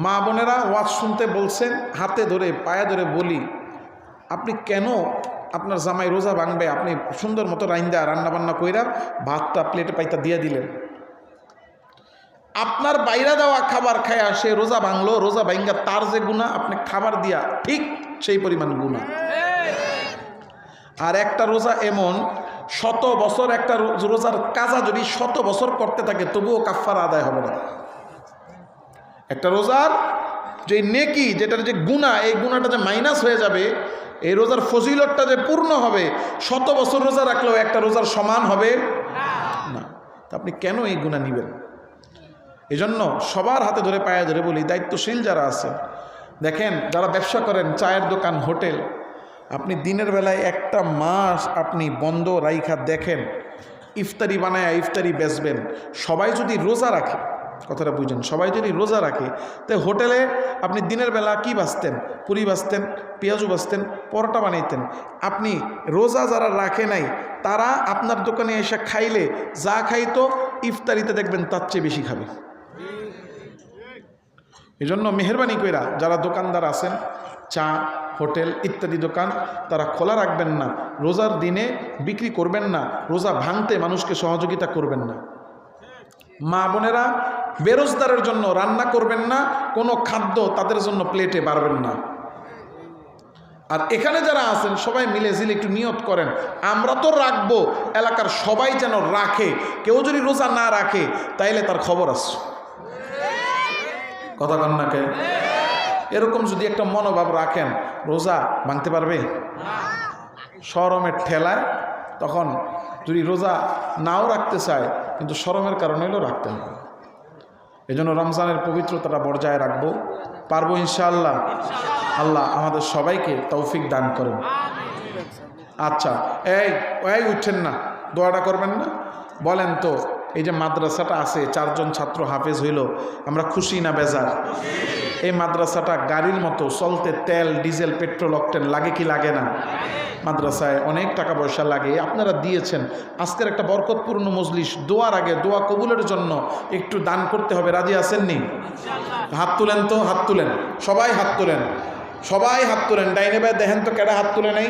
মা বোনেরা ওয়াজ শুনতে বলছেন, হাতে ধরে পায়ে ধরে বলি আপনি কেন আপনার জামাই রোজা ভাঙবে, আপনি সুন্দর মতো রাইন্দা রান্না বান্না কইরা ভাতটা প্লেটে পাইতা দিয়ে দিলেন। আপনার বাইরে দেওয়া খাবার খায়া সে রোজা ভাঙলো, রোজা ভাঙ্গা তার যে গুনাহ আপনি খাবার দিয়া ঠিক সেই পরিমাণ গুনাহ। আর একটা রোজা এমন 100 বছর একটা রোজার কাজা যদি 100 বছর করতে থাকে তবুও কাফারা আদায় হবে না। একটা রোজার যে নেকি, যেটার যে গুনাহ, এই গুনাহটা যে মাইনাস হয়ে যাবে, এই রোজার ফজিলতটা যে পূর্ণ হবে, 100 বছর রোজা রাখলেও একটা রোজার সমান হবে না। আপনি কেন এই গুনাহ নিবেন? এজন্য সবার হাতে ধরে পায়ে ধরে বলি, দায়িত্বশীল যারা আছে, দেখেন যারা ব্যবসা করেন, চায়ের দোকান, হোটেল, আপনি দিনের বেলায় একটা মাস আপনি বন্ধ রাইখা দেখেন, ইফতারি বানায় ইফতারি বেচবেন। সবাই যদি রোজা রাখে, কথাটা বুঝেন, সবাই যদি রোজা রাখে, তো হোটেলে আপনি দিনের বেলা কি বাঁচতেন? পুরি বাঁচতেন, পেঁয়াজু বাঁচতেন, পরোটা বানাইতেন। আপনি রোজা যারা রাখে নাই তারা আপনার দোকানে এসে খাইলে যা খাইতো ইফতারিতে দেখবেন তার চেয়ে বেশি খাবে। এজন্য মেহরবানি কইরা যারা দোকানদার আছেন, চা, হোটেল ইত্যাদি দোকান, তারা খোলা রাখবেন না, রোজার দিনে বিক্রি করবেন না, রোজা ভাঙতে মানুষকে সহযোগিতা করবেন না। মা বোনেরা বেরোজগারের জন্য রান্না করবেন না, কোনো খাদ্য তাদের জন্য প্লেটে বাড়বেন না। আর এখানে যারা আছেন সবাই মিলে ঝিলে একটু নিয়ত করেন, আমরা তো রাখবো, এলাকার সবাই যেন রাখে। কেউ যদি রোজা না রাখে তাইলে তার খবর আছে। কথা কন না কে? এরকম যদি একটা মনোভাব রাখেন, রোজা ভাঙতে পারবে? শরমের ঠেলায় তখন যদি রোজা নাও রাখতে চায়, কিন্তু শরমের কারণে হলেও রাখতে হবে। এই জন্য রমজানের পবিত্রতাটা বজায় রাখবো, পারবো ইনশাআল্লাহ। আল্লাহ আমাদের সবাইকে তৌফিক দান করেন। আচ্ছা, এই উঠছেন না, দোয়াটা করবেন না? বলেন তো, এই যে মাদ্রাসাটা আছে, 4 জন ছাত্র হাফেজ হইল, আমরা খুশি না বেজার? এই মাদ্রাসাটা গাড়ির মতো চলতে তেল, ডিজেল, পেট্রোল, অকটেন লাগে কি লাগে না? মাদ্রাসায় অনেক টাকা পয়সা লাগে, আপনারা দিয়েছেন। আজকের একটা বরকতপূর্ণ মজলিস, দোয়ার আগে দোয়া কবুলের জন্য একটু দান করতে হবে, রাজি আছেননি? হাত তুলেন তো, হাত তুলেন, সবাই হাত তুলেন, সবাই হাত তুলেন। ডাইনে ভাই দেখেন তো কেডা হাত তুলে নেই।